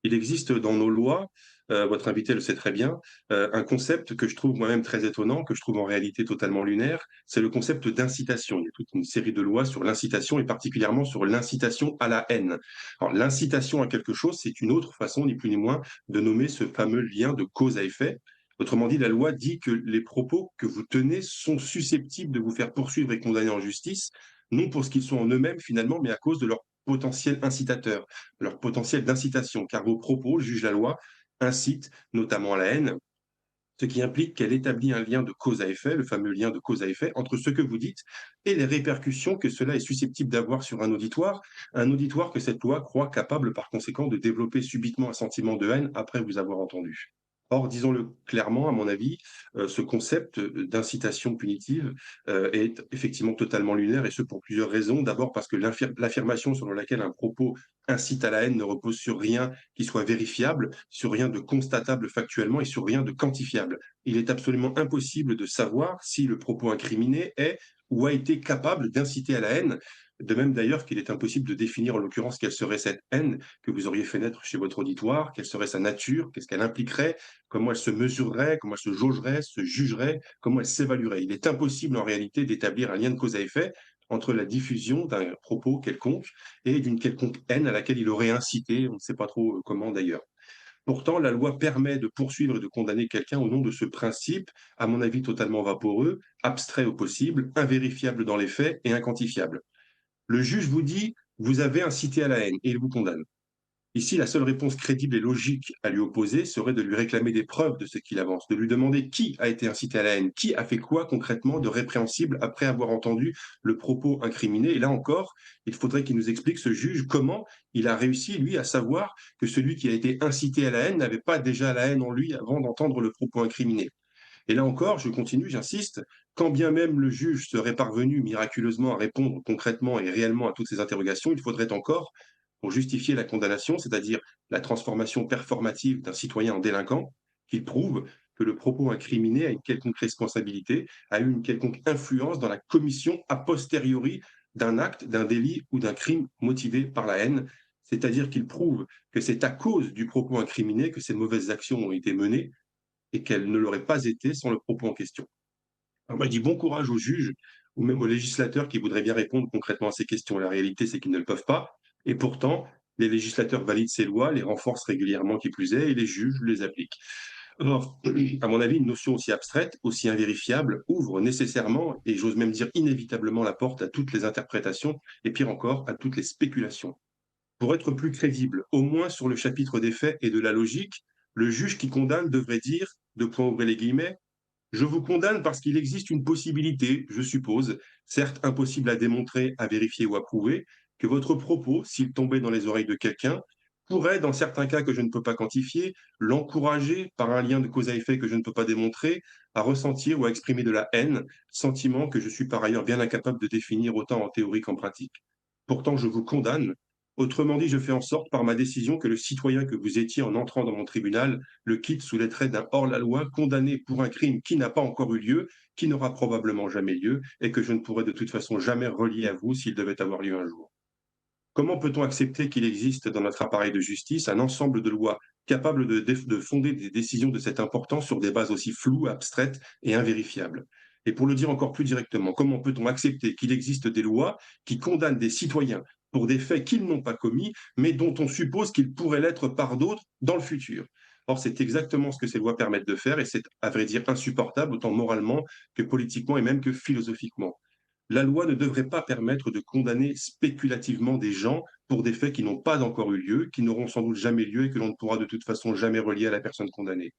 Il existe dans nos lois, votre invité le sait très bien, un concept que je trouve moi-même très étonnant, que je trouve en réalité totalement lunaire, c'est le concept d'incitation. Il y a toute une série de lois sur l'incitation et particulièrement sur l'incitation à la haine. Alors, l'incitation à quelque chose, c'est une autre façon, ni plus ni moins, de nommer ce fameux lien de cause à effet. Autrement dit, la loi dit que les propos que vous tenez sont susceptibles de vous faire poursuivre et condamner en justice, non pour ce qu'ils sont en eux-mêmes finalement, mais à cause de leur potentiel incitateur, leur potentiel d'incitation, car vos propos, juge la loi, incitent notamment à la haine, ce qui implique qu'elle établit un lien de cause à effet, le fameux lien de cause à effet, entre ce que vous dites et les répercussions que cela est susceptible d'avoir sur un auditoire que cette loi croit capable par conséquent de développer subitement un sentiment de haine après vous avoir entendu. Or, disons-le clairement, à mon avis, ce concept d'incitation punitive est effectivement totalement lunaire, et ce pour plusieurs raisons. D'abord parce que l'affirmation selon laquelle un propos incite à la haine ne repose sur rien qui soit vérifiable, sur rien de constatable factuellement et sur rien de quantifiable. Il est absolument impossible de savoir si le propos incriminé est ou a été capable d'inciter à la haine. De même d'ailleurs qu'il est impossible de définir en l'occurrence quelle serait cette haine que vous auriez fait naître chez votre auditoire, quelle serait sa nature, qu'est-ce qu'elle impliquerait, comment elle se mesurerait, comment elle se jaugerait, se jugerait, comment elle s'évaluerait. Il est impossible en réalité d'établir un lien de cause à effet entre la diffusion d'un propos quelconque et d'une quelconque haine à laquelle il aurait incité, on ne sait pas trop comment d'ailleurs. Pourtant, la loi permet de poursuivre et de condamner quelqu'un au nom de ce principe, à mon avis totalement vaporeux, abstrait au possible, invérifiable dans les faits et inquantifiable. Le juge vous dit « vous avez incité à la haine » et il vous condamne. Ici, la seule réponse crédible et logique à lui opposer serait de lui réclamer des preuves de ce qu'il avance, de lui demander qui a été incité à la haine, qui a fait quoi concrètement de répréhensible après avoir entendu le propos incriminé. Et là encore, il faudrait qu'il nous explique, ce juge, comment il a réussi, lui, à savoir que celui qui a été incité à la haine n'avait pas déjà la haine en lui avant d'entendre le propos incriminé. Et là encore, je continue, j'insiste, quand bien même le juge serait parvenu miraculeusement à répondre concrètement et réellement à toutes ces interrogations, il faudrait encore, pour justifier la condamnation, c'est-à-dire la transformation performative d'un citoyen en délinquant, qu'il prouve que le propos incriminé a une quelconque responsabilité, a eu une quelconque influence dans la commission a posteriori d'un acte, d'un délit ou d'un crime motivé par la haine, c'est-à-dire qu'il prouve que c'est à cause du propos incriminé que ces mauvaises actions ont été menées et qu'elles ne l'auraient pas été sans le propos en question. Alors moi, je dis bon courage aux juges ou même aux législateurs qui voudraient bien répondre concrètement à ces questions. La réalité, c'est qu'ils ne le peuvent pas. Et pourtant, les législateurs valident ces lois, les renforcent régulièrement, qui plus est, et les juges les appliquent. Or, à mon avis, une notion aussi abstraite, aussi invérifiable, ouvre nécessairement, et j'ose même dire inévitablement, la porte à toutes les interprétations, et pire encore, à toutes les spéculations. Pour être plus crédible, au moins sur le chapitre des faits et de la logique, le juge qui condamne devrait dire, de point ouvrir les guillemets, je vous condamne parce qu'il existe une possibilité, je suppose, certes impossible à démontrer, à vérifier ou à prouver, que votre propos, s'il tombait dans les oreilles de quelqu'un, pourrait, dans certains cas que je ne peux pas quantifier, l'encourager, par un lien de cause à effet que je ne peux pas démontrer, à ressentir ou à exprimer de la haine, sentiment que je suis par ailleurs bien incapable de définir autant en théorie qu'en pratique. Pourtant, je vous condamne. Autrement dit, je fais en sorte, par ma décision, que le citoyen que vous étiez en entrant dans mon tribunal le quitte sous les traits d'un hors-la-loi condamné pour un crime qui n'a pas encore eu lieu, qui n'aura probablement jamais lieu, et que je ne pourrai de toute façon jamais relier à vous s'il devait avoir lieu un jour. Comment peut-on accepter qu'il existe dans notre appareil de justice un ensemble de lois capables de fonder des décisions de cette importance sur des bases aussi floues, abstraites et invérifiables? Et pour le dire encore plus directement, comment peut-on accepter qu'il existe des lois qui condamnent des citoyens pour des faits qu'ils n'ont pas commis, mais dont on suppose qu'ils pourraient l'être par d'autres dans le futur? Or, c'est exactement ce que ces lois permettent de faire, et c'est, à vrai dire, insupportable, autant moralement que politiquement et même que philosophiquement. La loi ne devrait pas permettre de condamner spéculativement des gens pour des faits qui n'ont pas encore eu lieu, qui n'auront sans doute jamais lieu et que l'on ne pourra de toute façon jamais relier à la personne condamnée.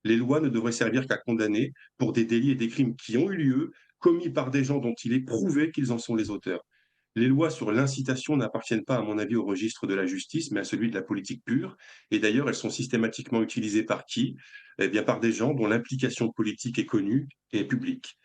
Les lois ne devraient servir qu'à condamner pour des délits et des crimes qui ont eu lieu, commis par des gens dont il est prouvé qu'ils en sont les auteurs. Les lois sur l'incitation n'appartiennent pas, à mon avis, au registre de la justice, mais à celui de la politique pure. Et d'ailleurs, elles sont systématiquement utilisées par qui? Eh bien, par des gens dont l'implication politique est connue et publique.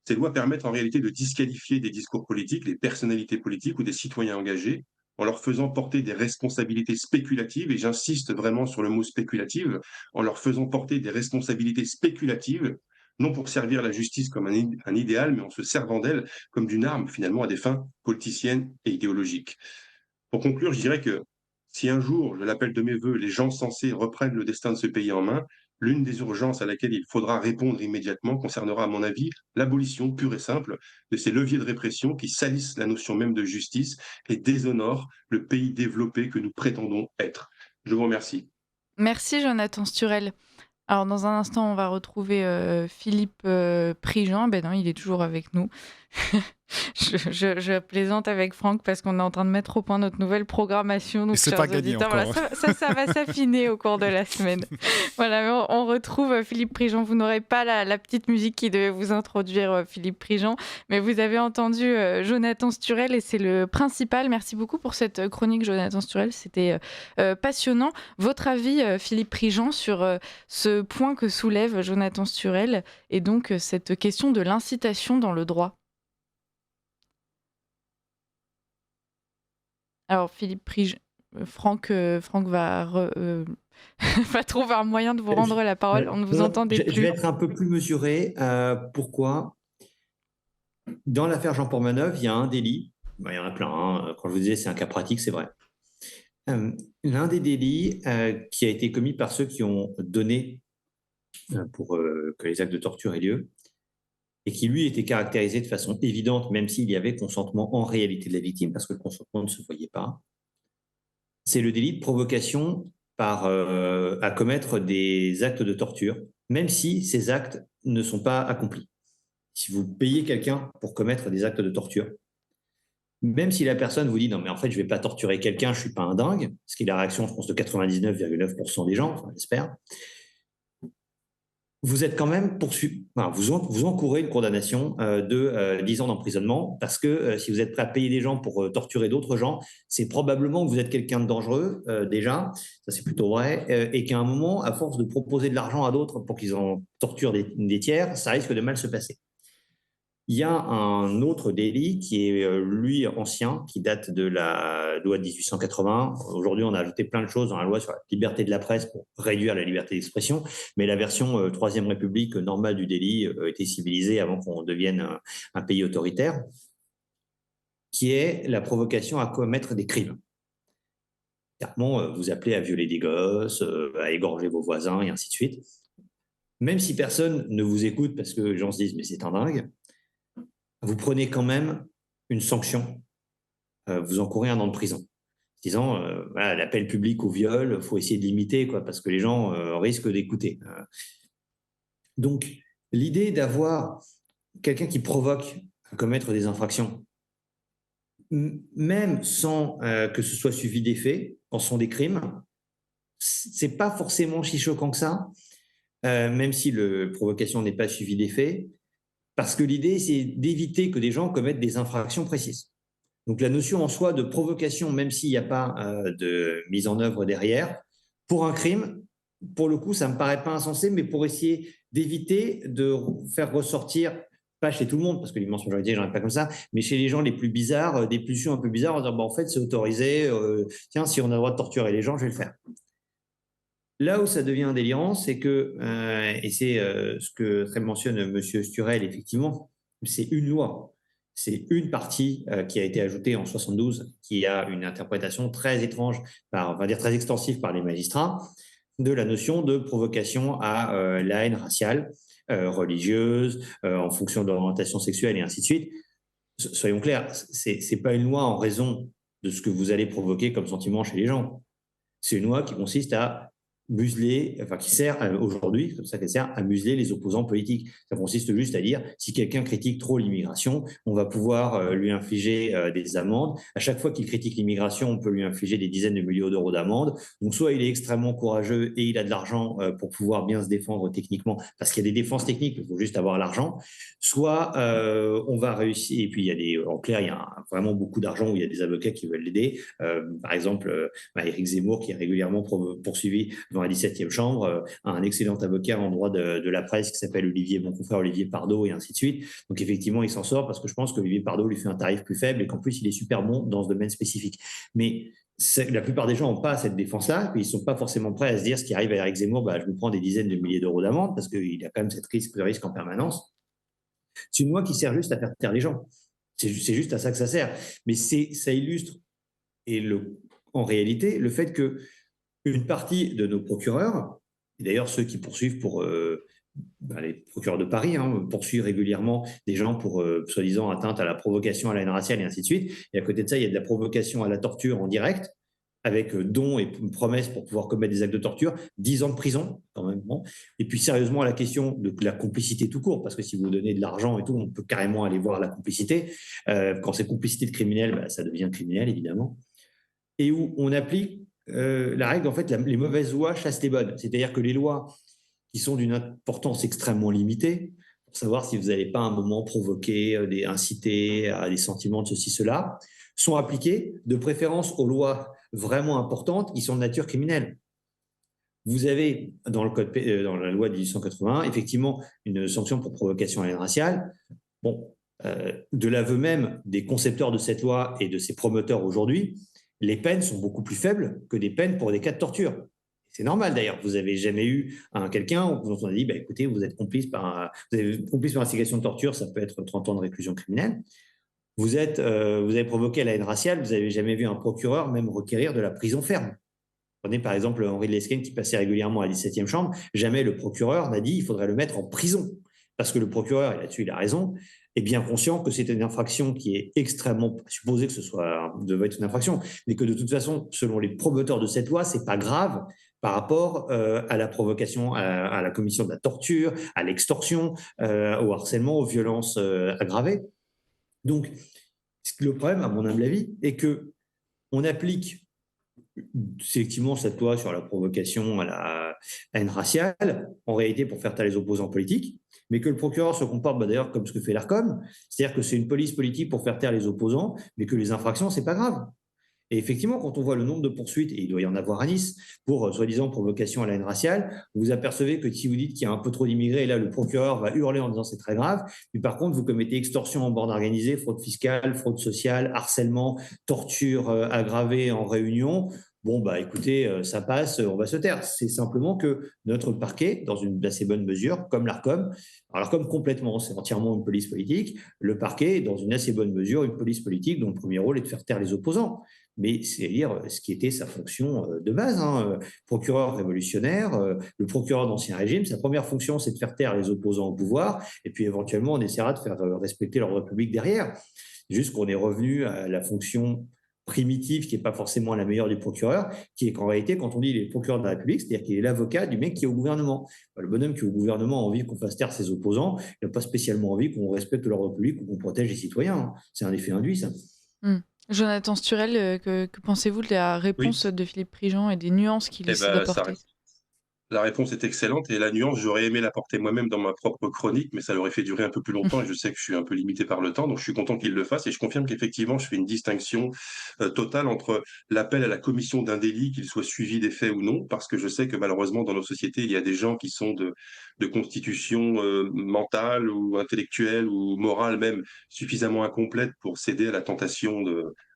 Ces lois permettent en réalité de disqualifier des discours politiques, des personnalités politiques ou des citoyens engagés, en leur faisant porter des responsabilités spéculatives, et j'insiste vraiment sur le mot spéculative, en leur faisant porter des responsabilités spéculatives, non pour servir la justice comme un idéal, mais en se servant d'elle comme d'une arme finalement à des fins politiciennes et idéologiques. Pour conclure, je dirais que si un jour, je l'appelle de mes voeux, les gens censés reprennent le destin de ce pays en main, l'une des urgences à laquelle il faudra répondre immédiatement concernera, à mon avis, l'abolition pure et simple de ces leviers de répression qui salissent la notion même de justice et déshonorent le pays développé que nous prétendons être. Je vous remercie. Merci Jonathan Sturel. Alors dans un instant, on va retrouver Philippe Prigent. Ben non, il est toujours avec nous. Je plaisante avec Franck parce qu'on est en train de mettre au point notre nouvelle programmation. Donc, et c'est pas gagné encore. Voilà, ça va s'affiner au cours de la semaine. Voilà, mais on retrouve Philippe Prigent. Vous n'aurez pas la petite musique qui devait vous introduire Philippe Prigent, mais vous avez entendu Jonathan Sturel et c'est le principal. Merci beaucoup pour cette chronique, Jonathan Sturel. C'était passionnant. Votre avis, Philippe Prigent, sur ce point que soulève Jonathan Sturel et donc cette question de l'incitation dans le droit? Alors, Philippe Prigent, Franck va, va trouver un moyen de vous rendre la parole. On ne vous entendait plus. Je vais être un peu plus mesuré. Pourquoi? Dans l'affaire Jean-Paul Manœuvre, il y a un délit. Il y en a plein. Hein. Quand je vous disais c'est un cas pratique, c'est vrai. L'un des délits qui a été commis par ceux qui ont donné pour que les actes de torture aient lieu, et qui, lui, était caractérisé de façon évidente, même s'il y avait consentement en réalité de la victime, parce que le consentement ne se voyait pas, c'est le délit de provocation à commettre des actes de torture, même si ces actes ne sont pas accomplis. Si vous payez quelqu'un pour commettre des actes de torture, même si la personne vous dit « non, mais en fait, je ne vais pas torturer quelqu'un, je ne suis pas un dingue », ce qui est la réaction, je pense, de 99,9% des gens, enfin, j'espère, vous êtes quand même poursuivi, enfin, vous encourez une condamnation de 10 ans d'emprisonnement parce que si vous êtes prêt à payer des gens pour torturer d'autres gens, c'est probablement que vous êtes quelqu'un de dangereux déjà, ça c'est plutôt vrai, et qu'à un moment, à force de proposer de l'argent à d'autres pour qu'ils en torturent des tiers, ça risque de mal se passer. Il y a un autre délit qui est, lui, ancien, qui date de la loi de 1880. Aujourd'hui, on a ajouté plein de choses dans la loi sur la liberté de la presse pour réduire la liberté d'expression, mais la version Troisième République normale du délit était civilisée avant qu'on devienne un pays autoritaire, qui est la provocation à commettre des crimes. Clairement, vous appelez à violer des gosses, à égorger vos voisins, et ainsi de suite. Même si personne ne vous écoute parce que les gens se disent « mais c'est un dingue », vous prenez quand même une sanction, vous encourez 1 an de prison. Disant, voilà, l'appel public au viol, il faut essayer de limiter, quoi, parce que les gens risquent d'écouter. Donc, l'idée d'avoir quelqu'un qui provoque à commettre des infractions, même sans que ce soit suivi des faits, quand ce sont des crimes, c'est pas forcément si choquant que ça, même si la provocation n'est pas suivie des faits, parce que l'idée, c'est d'éviter que des gens commettent des infractions précises. Donc la notion en soi de provocation, même s'il n'y a pas de mise en œuvre derrière, pour un crime, pour le coup, ça ne me paraît pas insensé, mais pour essayer d'éviter de faire ressortir, pas chez tout le monde, parce que l'immense majorité, j'en ai pas comme ça, mais chez les gens les plus bizarres, des pulsions un peu bizarres, en disant, en fait, c'est autorisé, tiens, si on a le droit de torturer les gens, je vais le faire. Là où ça devient délirant, c'est que, et c'est ce que très mentionne M. Sturel, effectivement, c'est une loi. C'est une partie qui a été ajoutée en 72, qui a une interprétation très étrange, on va dire très extensive par les magistrats, de la notion de provocation à la haine raciale, religieuse, en fonction de l'orientation sexuelle et ainsi de suite. Soyons clairs, c'est pas une loi en raison de ce que vous allez provoquer comme sentiment chez les gens. C'est une loi qui consiste à museler, enfin qui sert aujourd'hui, comme ça qu'elle sert à museler les opposants politiques. Ça consiste juste à dire, si quelqu'un critique trop l'immigration, on va pouvoir lui infliger des amendes. À chaque fois qu'il critique l'immigration, on peut lui infliger des dizaines de millions d'euros d'amende. Donc soit il est extrêmement courageux et il a de l'argent pour pouvoir bien se défendre techniquement, parce qu'il y a des défenses techniques, il faut juste avoir l'argent. Soit on va réussir, et puis il y a en clair, il y a vraiment beaucoup d'argent où il y a des avocats qui veulent l'aider. Par exemple, Éric Zemmour qui est régulièrement poursuivi dans la 17e chambre, un excellent avocat en droit de la presse qui s'appelle mon confrère Olivier Pardo, et ainsi de suite. Donc effectivement, il s'en sort parce que je pense qu'Olivier Pardo lui fait un tarif plus faible et qu'en plus, il est super bon dans ce domaine spécifique. Mais la plupart des gens n'ont pas cette défense-là, puis ils ne sont pas forcément prêts à se dire ce qui arrive à Éric Zemmour, je me prends des dizaines de milliers d'euros d'amende parce qu'il a quand même cette risque en permanence. C'est une loi qui sert juste à faire taire les gens. C'est juste à ça que ça sert. Mais ça illustre, en réalité, le fait que une partie de nos procureurs, et d'ailleurs ceux qui poursuivent pour les procureurs de Paris, poursuivent régulièrement des gens pour soi-disant atteinte à la provocation à la haine raciale et ainsi de suite. Et à côté de ça, il y a de la provocation à la torture en direct, avec don et promesse pour pouvoir commettre des actes de torture, 10 ans de prison quand même. Bon. Et puis sérieusement à la question de la complicité tout court, parce que si vous donnez de l'argent et tout, on peut carrément aller voir la complicité. Quand c'est complicité de criminel, ça devient criminel évidemment. Et où on applique la règle, en fait, les mauvaises lois chassent les bonnes. C'est-à-dire que les lois qui sont d'une importance extrêmement limitée, pour savoir si vous n'allez pas à un moment provoquer, inciter à des sentiments de ceci, cela, sont appliquées de préférence aux lois vraiment importantes qui sont de nature criminelle. Vous avez dans la loi de 1881, effectivement, une sanction pour provocation à la haine raciale. Bon, de l'aveu même des concepteurs de cette loi et de ses promoteurs aujourd'hui, les peines sont beaucoup plus faibles que des peines pour des cas de torture. C'est normal d'ailleurs. Vous n'avez jamais eu quelqu'un dont on a dit écoutez, vous êtes complice par instigation de torture, ça peut être 30 ans de réclusion criminelle. Vous avez provoqué la haine raciale, vous n'avez jamais vu un procureur même requérir de la prison ferme. Prenez par exemple Henri de Lesquen qui passait régulièrement à la 17e chambre. Jamais le procureur n'a dit qu'il faudrait le mettre en prison. Parce que le procureur, et là-dessus il a raison, est bien conscient que c'est une infraction qui est extrêmement, supposé que devait être une infraction, mais que de toute façon, selon les promoteurs de cette loi, c'est pas grave par rapport à la provocation, à la commission de la torture, à l'extorsion, au harcèlement, aux violences aggravées. Donc, le problème, à mon humble avis, est que on applique effectivement cette loi sur la provocation à la haine raciale, en réalité pour faire taire les opposants politiques, mais que le procureur se comporte d'ailleurs comme ce que fait l'Arcom, c'est-à-dire que c'est une police politique pour faire taire les opposants, mais que les infractions, c'est pas grave. Et effectivement, quand on voit le nombre de poursuites, et il doit y en avoir à Nice, pour soi-disant provocation à la haine raciale, vous apercevez que si vous dites qu'il y a un peu trop d'immigrés, là, le procureur va hurler en disant c'est très grave. Puis par contre, vous commettez extorsion en bande organisée, fraude fiscale, fraude sociale, harcèlement, torture aggravée en réunion. Bon, bah écoutez, ça passe, on va se taire. C'est simplement que notre parquet, dans une assez bonne mesure, comme l'ARCOM, alors l'ARCOM complètement, c'est entièrement une police politique, le parquet, dans une assez bonne mesure, une police politique dont le premier rôle est de faire taire les opposants. Mais c'est-à-dire ce qui était sa fonction de base, hein, procureur révolutionnaire, le procureur d'Ancien Régime, sa première fonction, c'est de faire taire les opposants au pouvoir, et puis éventuellement, on essaiera de faire respecter l'ordre public derrière. Juste qu'on est revenu à la fonction primitive, qui n'est pas forcément la meilleure du procureur, qui est qu'en réalité, quand on dit il est le procureur de la République, c'est-à-dire qu'il est l'avocat du mec qui est au gouvernement. Le bonhomme qui est au gouvernement a envie qu'on fasse taire ses opposants, il n'a pas spécialement envie qu'on respecte l'ordre public ou qu'on protège les citoyens, hein. C'est un effet induit, ça. Mmh. Jonathan Sturel, que pensez-vous de la Oui, réponse de Philippe Prigent et des nuances qu'il eh essaie ben, d'apporter? la réponse est excellente et la nuance, j'aurais aimé l'apporter moi-même dans ma propre chronique, mais ça l'aurait fait durer un peu plus longtemps et je sais que je suis un peu limité par le temps, donc je suis content qu'il le fasse et je confirme qu'effectivement, je fais une distinction totale entre l'appel à la commission d'un délit, qu'il soit suivi des faits ou non, parce que je sais que malheureusement, dans nos sociétés, il y a des gens qui sont de constitution mentale ou intellectuelle ou morale même suffisamment incomplète pour céder à la tentation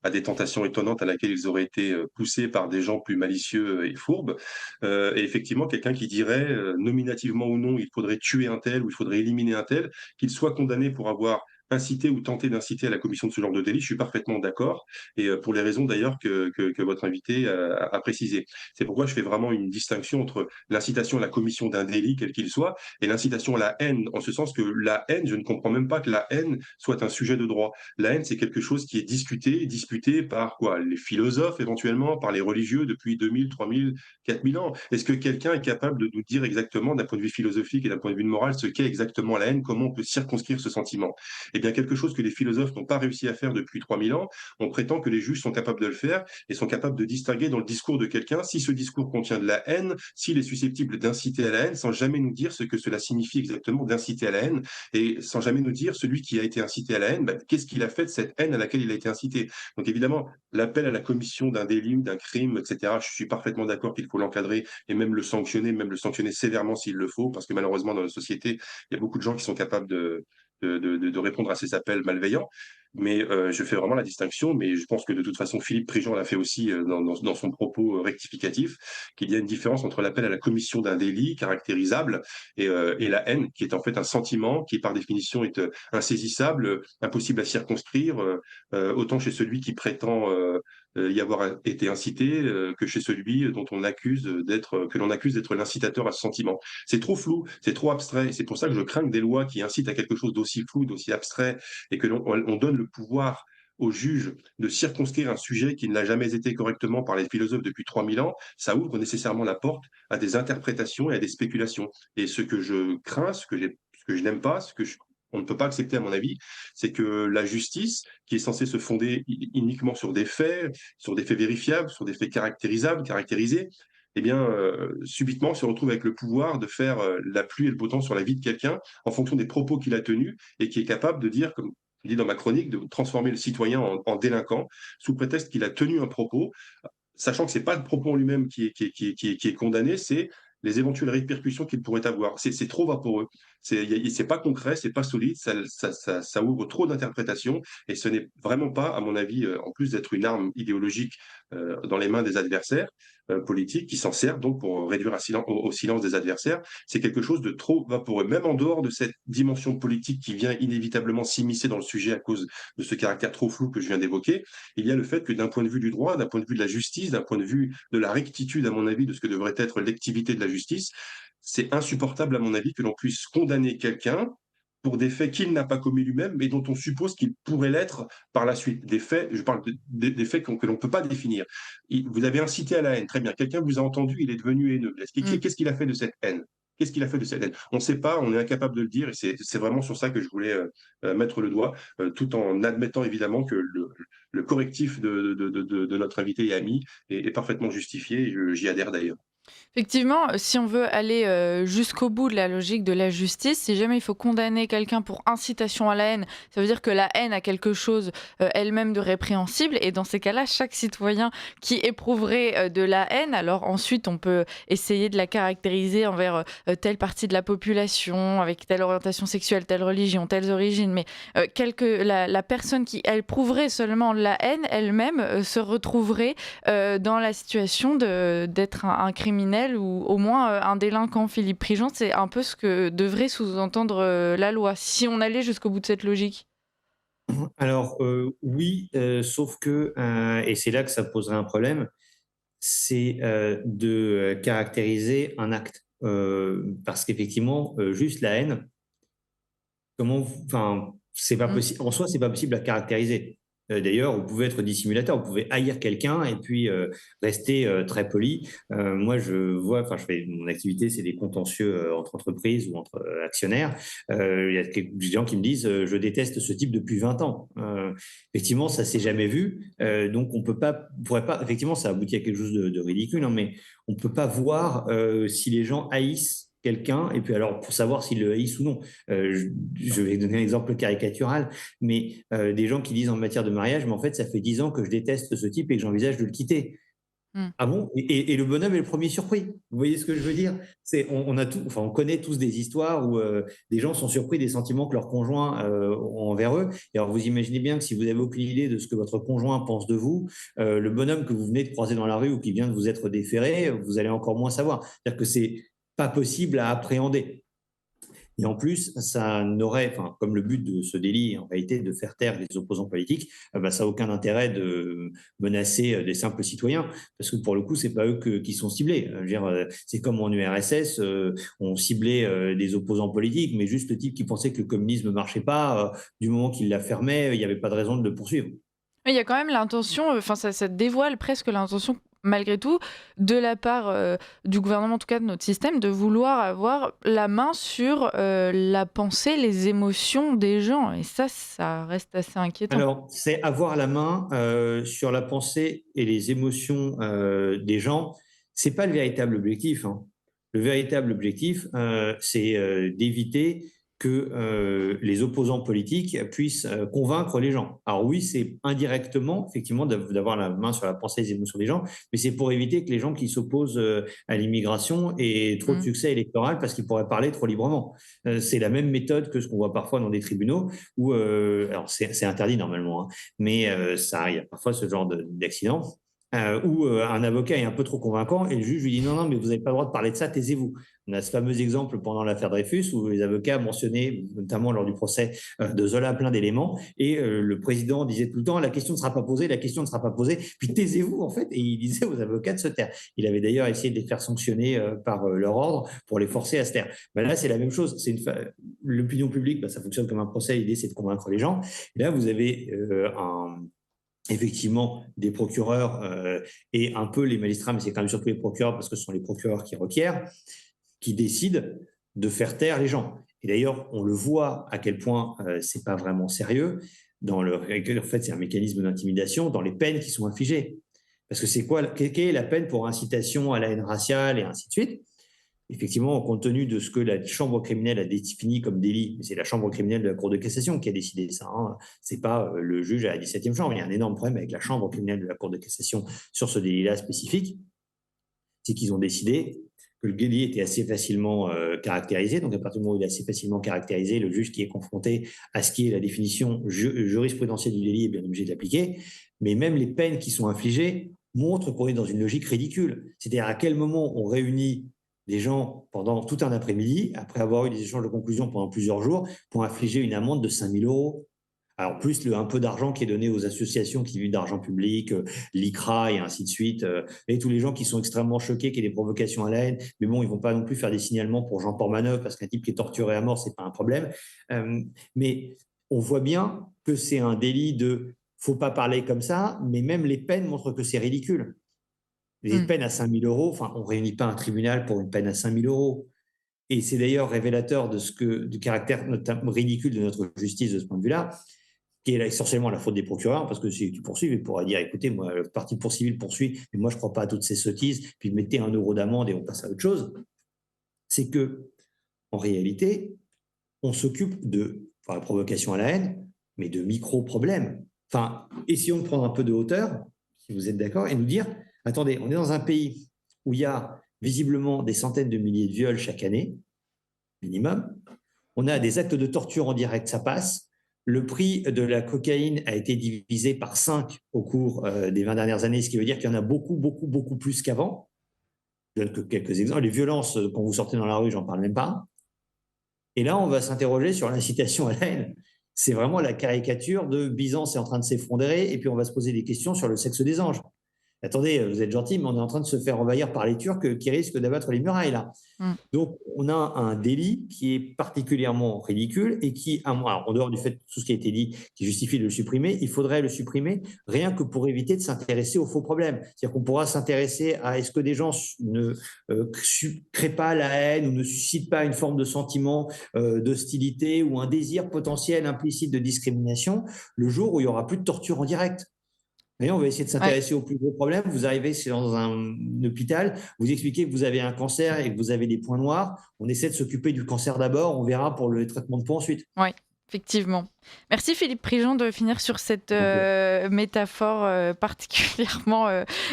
à des tentations étonnantes à laquelle ils auraient été poussés par des gens plus malicieux et fourbes. Et effectivement, quelqu'un qui dirait, nominativement ou non, il faudrait tuer un tel ou il faudrait éliminer un tel, qu'il soit condamné pour avoir incité ou tenté d'inciter à la commission de ce genre de délit, je suis parfaitement d'accord, et pour les raisons d'ailleurs que votre invité a précisé. C'est pourquoi je fais vraiment une distinction entre l'incitation à la commission d'un délit, quel qu'il soit, et l'incitation à la haine, en ce sens que la haine, je ne comprends même pas que la haine soit un sujet de droit. La haine, c'est quelque chose qui est discuté, disputé par quoi? Les philosophes éventuellement, par les religieux depuis 2000, 3000, 4000 ans. Est-ce que quelqu'un est capable de nous dire exactement, d'un point de vue philosophique et d'un point de vue moral, ce qu'est exactement la haine, comment on peut circonscrire ce sentiment? Eh bien, quelque chose que les philosophes n'ont pas réussi à faire depuis 3000 ans, on prétend que les juges sont capables de le faire et sont capables de distinguer dans le discours de quelqu'un si ce discours contient de la haine, s'il est susceptible d'inciter à la haine, sans jamais nous dire ce que cela signifie exactement d'inciter à la haine et sans jamais nous dire celui qui a été incité à la haine, qu'est-ce qu'il a fait de cette haine à laquelle il a été incité. Donc évidemment, l'appel à la commission d'un délit, d'un crime, etc., je suis parfaitement d'accord qu'il faut l'encadrer et même le sanctionner sévèrement s'il le faut, parce que malheureusement, dans la société, il y a beaucoup de gens qui sont capables de répondre à ces appels malveillants. Mais je fais vraiment la distinction, mais je pense que de toute façon, Philippe Prigent l'a fait aussi dans son propos rectificatif, qu'il y a une différence entre l'appel à la commission d'un délit caractérisable et la haine, qui est en fait un sentiment qui, par définition, est insaisissable, impossible à circonscrire, autant chez celui qui prétend y avoir été incité que chez celui dont on accuse que l'on accuse d'être l'incitateur à ce sentiment. C'est trop flou, c'est trop abstrait, et c'est pour ça que je crains que des lois qui incitent à quelque chose d'aussi flou, d'aussi abstrait, et que on donne le pouvoir aux juges de circonscrire un sujet qui ne l'a jamais été correctement par les philosophes depuis 3000 ans, ça ouvre nécessairement la porte à des interprétations et à des spéculations. Et ce que je crains, ce que je n'aime pas, on ne peut pas accepter à mon avis, c'est que la justice, qui est censée se fonder uniquement sur des faits vérifiables, sur des faits caractérisables, caractérisés, eh bien, subitement, se retrouve avec le pouvoir de faire la pluie et le beau temps sur la vie de quelqu'un en fonction des propos qu'il a tenus et qui est capable de dire, comme je dis dans ma chronique, de transformer le citoyen en délinquant sous prétexte qu'il a tenu un propos, sachant que c'est pas le propos en lui-même qui est condamné, c'est les éventuelles répercussions qu'il pourrait avoir. C'est trop vaporeux. C'est pas concret, c'est pas solide, ça ouvre trop d'interprétations et ce n'est vraiment pas, à mon avis, en plus d'être une arme idéologique dans les mains des adversaires politiques qui s'en servent donc pour réduire au silence des adversaires, c'est quelque chose de trop vaporeux. Même en dehors de cette dimension politique qui vient inévitablement s'immiscer dans le sujet à cause de ce caractère trop flou que je viens d'évoquer, il y a le fait que d'un point de vue du droit, d'un point de vue de la justice, d'un point de vue de la rectitude, à mon avis, de ce que devrait être l'activité de la justice, c'est insupportable, à mon avis, que l'on puisse condamner quelqu'un pour des faits qu'il n'a pas commis lui-même, mais dont on suppose qu'il pourrait l'être par la suite. Des faits, je parle des faits que l'on ne peut pas définir. Vous avez incité à la haine, très bien. Quelqu'un vous a entendu, il est devenu haineux. Mmh. Qu'est-ce qu'il a fait de cette haine? Qu'est-ce qu'il a fait de cette haine? On ne sait pas, on est incapable de le dire, et c'est vraiment sur ça que je voulais mettre le doigt, tout en admettant évidemment que le correctif de notre invité et ami est parfaitement justifié, et j'y adhère d'ailleurs. Effectivement, si on veut aller jusqu'au bout de la logique de la justice, si jamais il faut condamner quelqu'un pour incitation à la haine, ça veut dire que la haine a quelque chose elle-même de répréhensible. Et dans ces cas-là, chaque citoyen qui éprouverait de la haine, alors ensuite on peut essayer de la caractériser envers telle partie de la population, avec telle orientation sexuelle, telle religion, telles origines. Mais la personne qui éprouverait seulement la haine elle-même se retrouverait dans la situation d'être un criminel ou au moins un délinquant. Philippe Prigent, c'est un peu ce que devrait sous-entendre la loi, si on allait jusqu'au bout de cette logique. Alors oui, sauf que, et c'est là que ça poserait un problème, c'est de caractériser un acte. Parce qu'effectivement, juste la haine, enfin, c'est pas Mm. possible. En soi, c'est pas possible à caractériser. D'ailleurs, vous pouvez être dissimulateur, vous pouvez haïr quelqu'un et puis rester très poli. Moi, enfin, je fais mon activité, c'est des contentieux entre entreprises ou entre actionnaires. Il y a des gens qui me disent, je déteste ce type depuis 20 ans. Effectivement, ça s'est jamais vu, donc on pourrait pas. Effectivement, ça aboutit à quelque chose de ridicule, hein, mais on peut pas voir si les gens haïssent quelqu'un, et puis alors pour savoir s'ils le haïssent ou non. Je vais donner un exemple caricatural, mais des gens qui disent en matière de mariage, mais en fait, ça fait 10 ans que je déteste ce type et que j'envisage de le quitter. Mm. Ah bon? Et le bonhomme est le premier surpris. Vous voyez ce que je veux dire? On connaît tous des histoires où des gens sont surpris des sentiments que leur conjoint ont envers eux. Et alors, vous imaginez bien que si vous n'avez aucune idée de ce que votre conjoint pense de vous, le bonhomme que vous venez de croiser dans la rue ou qui vient de vous être déféré, vous allez encore moins savoir. C'est-à-dire que c'est pas possible à appréhender. Et en plus, ça n'aurait, enfin, comme le but de ce délit, en réalité, de faire taire les opposants politiques, ça n'a aucun intérêt de menacer des simples citoyens, parce que pour le coup, c'est pas eux qui sont ciblés. Je veux dire, c'est comme en URSS, on ciblait des opposants politiques, mais juste le type qui pensait que le communisme ne marchait pas, du moment qu'il la fermait, il n'y avait pas de raison de le poursuivre. Mais il y a quand même l'intention, enfin ça dévoile presque l'intention, malgré tout, de la part du gouvernement, en tout cas de notre système, de vouloir avoir la main sur la pensée, les émotions des gens. Et ça reste assez inquiétant. Alors, c'est avoir la main sur la pensée et les émotions des gens. C'est pas le véritable objectif, hein. Le véritable objectif, c'est d'éviter que les opposants politiques puissent convaincre les gens. Alors oui, c'est indirectement, effectivement, d'avoir la main sur la pensée et les émotions des gens, mais c'est pour éviter que les gens qui s'opposent à l'immigration aient trop de Mm. succès électoral parce qu'ils pourraient parler trop librement. C'est la même méthode que ce qu'on voit parfois dans des tribunaux où, alors c'est interdit normalement, hein, mais ça, il y a parfois ce genre d'accident où un avocat est un peu trop convaincant et le juge lui dit non, non, mais vous n'avez pas le droit de parler de ça, taisez-vous. On a ce fameux exemple pendant l'affaire Dreyfus où les avocats mentionnaient, notamment lors du procès de Zola, plein d'éléments et le président disait tout le temps la question ne sera pas posée, la question ne sera pas posée, puis taisez-vous en fait. Et il disait aux avocats de se taire. Il avait d'ailleurs essayé de les faire sanctionner par leur ordre pour les forcer à se taire. Ben là, c'est la même chose. L'opinion publique, ça fonctionne comme un procès. L'idée, c'est de convaincre les gens. Et là, vous avez effectivement des procureurs et un peu les magistrats, mais c'est quand même surtout les procureurs parce que ce sont les procureurs qui requièrent, qui décident de faire taire les gens. Et d'ailleurs, on le voit à quel point c'est pas vraiment sérieux. En fait, c'est un mécanisme d'intimidation dans les peines qui sont infligées. Parce que quelle est la peine pour incitation à la haine raciale et ainsi de suite? Effectivement, compte tenu de ce que la chambre criminelle a défini comme délit, c'est la chambre criminelle de la Cour de cassation qui a décidé ça, hein. C'est pas le juge à la 17e chambre. Il y a un énorme problème avec la chambre criminelle de la Cour de cassation sur ce délit-là spécifique. C'est qu'ils ont décidé que le délit était assez facilement caractérisé. Donc, à partir du moment où il est assez facilement caractérisé, le juge qui est confronté à ce qui est la définition jurisprudentielle du délit est bien obligé de l'appliquer. Mais même les peines qui sont infligées montrent qu'on est dans une logique ridicule. C'est-à-dire à quel moment on réunit des gens pendant tout un après-midi, après avoir eu des échanges de conclusions pendant plusieurs jours, pour infliger une amende de 5 000 euros. Alors, plus un peu d'argent qui est donné aux associations qui vivent d'argent public, l'ICRA et ainsi de suite, et tous les gens qui sont extrêmement choqués qu'il y ait des provocations à la haine, mais bon, ils ne vont pas non plus faire des signalements pour Jean Portmanov, parce qu'un type qui est torturé à mort, ce n'est pas un problème. Mais on voit bien que c'est un délit de « faut pas parler comme ça », mais même les peines montrent que c'est ridicule. Les peines à 5 000 euros, enfin, on ne réunit pas un tribunal pour une peine à 5 000 euros. Et c'est d'ailleurs révélateur du caractère ridicule de notre justice de ce point de vue-là. qui est là essentiellement la faute des procureurs, parce que si tu poursuis, ils pourraient dire, écoutez, moi, le parti civil poursuit, mais moi, je ne crois pas à toutes ces sottises, puis mettez 1 € d'amende et on passe à autre chose. C'est que, en réalité, on s'occupe la provocation à la haine, mais de micro-problèmes. Enfin, essayons de prendre un peu de hauteur, si vous êtes d'accord, et nous dire, attendez, on est dans un pays où il y a visiblement des centaines de milliers de viols chaque année, minimum. On a des actes de torture en direct, ça passe. Le prix de la cocaïne a été divisé par 5 au cours des 20 dernières années, ce qui veut dire qu'il y en a beaucoup, beaucoup, beaucoup plus qu'avant. Je donne que quelques exemples. Les violences, quand vous sortez dans la rue, j'en parle même pas. Et là, on va s'interroger sur l'incitation à la haine. C'est vraiment la caricature de Byzance est en train de s'effondrer, et puis on va se poser des questions sur le sexe des anges. Attendez, vous êtes gentil, mais on est en train de se faire envahir par les Turcs qui risquent d'abattre les murailles, là. Donc, on a un délit qui est particulièrement ridicule et qui, alors, en dehors du fait de tout ce qui a été dit, qui justifie de le supprimer, il faudrait le supprimer rien que pour éviter de s'intéresser aux faux problèmes. C'est-à-dire qu'on pourra s'intéresser à est-ce que des gens ne créent pas la haine ou ne suscitent pas une forme de sentiment d'hostilité ou un désir potentiel implicite de discrimination le jour où il n'y aura plus de torture en direct. On va essayer de s'intéresser aux plus gros problèmes. Vous arrivez dans un hôpital, vous expliquez que vous avez un cancer et que vous avez des points noirs. On essaie de s'occuper du cancer d'abord, on verra pour le traitement de peau ensuite. Oui, effectivement. Merci Philippe Prigent de finir sur cette métaphore particulièrement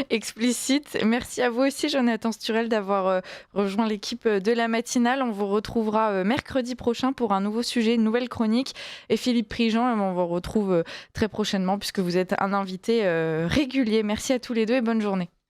explicite. Merci à vous aussi Jonathan Sturel d'avoir rejoint l'équipe de la matinale. On vous retrouvera mercredi prochain pour un nouveau sujet, une nouvelle chronique. Et Philippe Prigent, on vous retrouve très prochainement puisque vous êtes un invité régulier. Merci à tous les deux et bonne journée.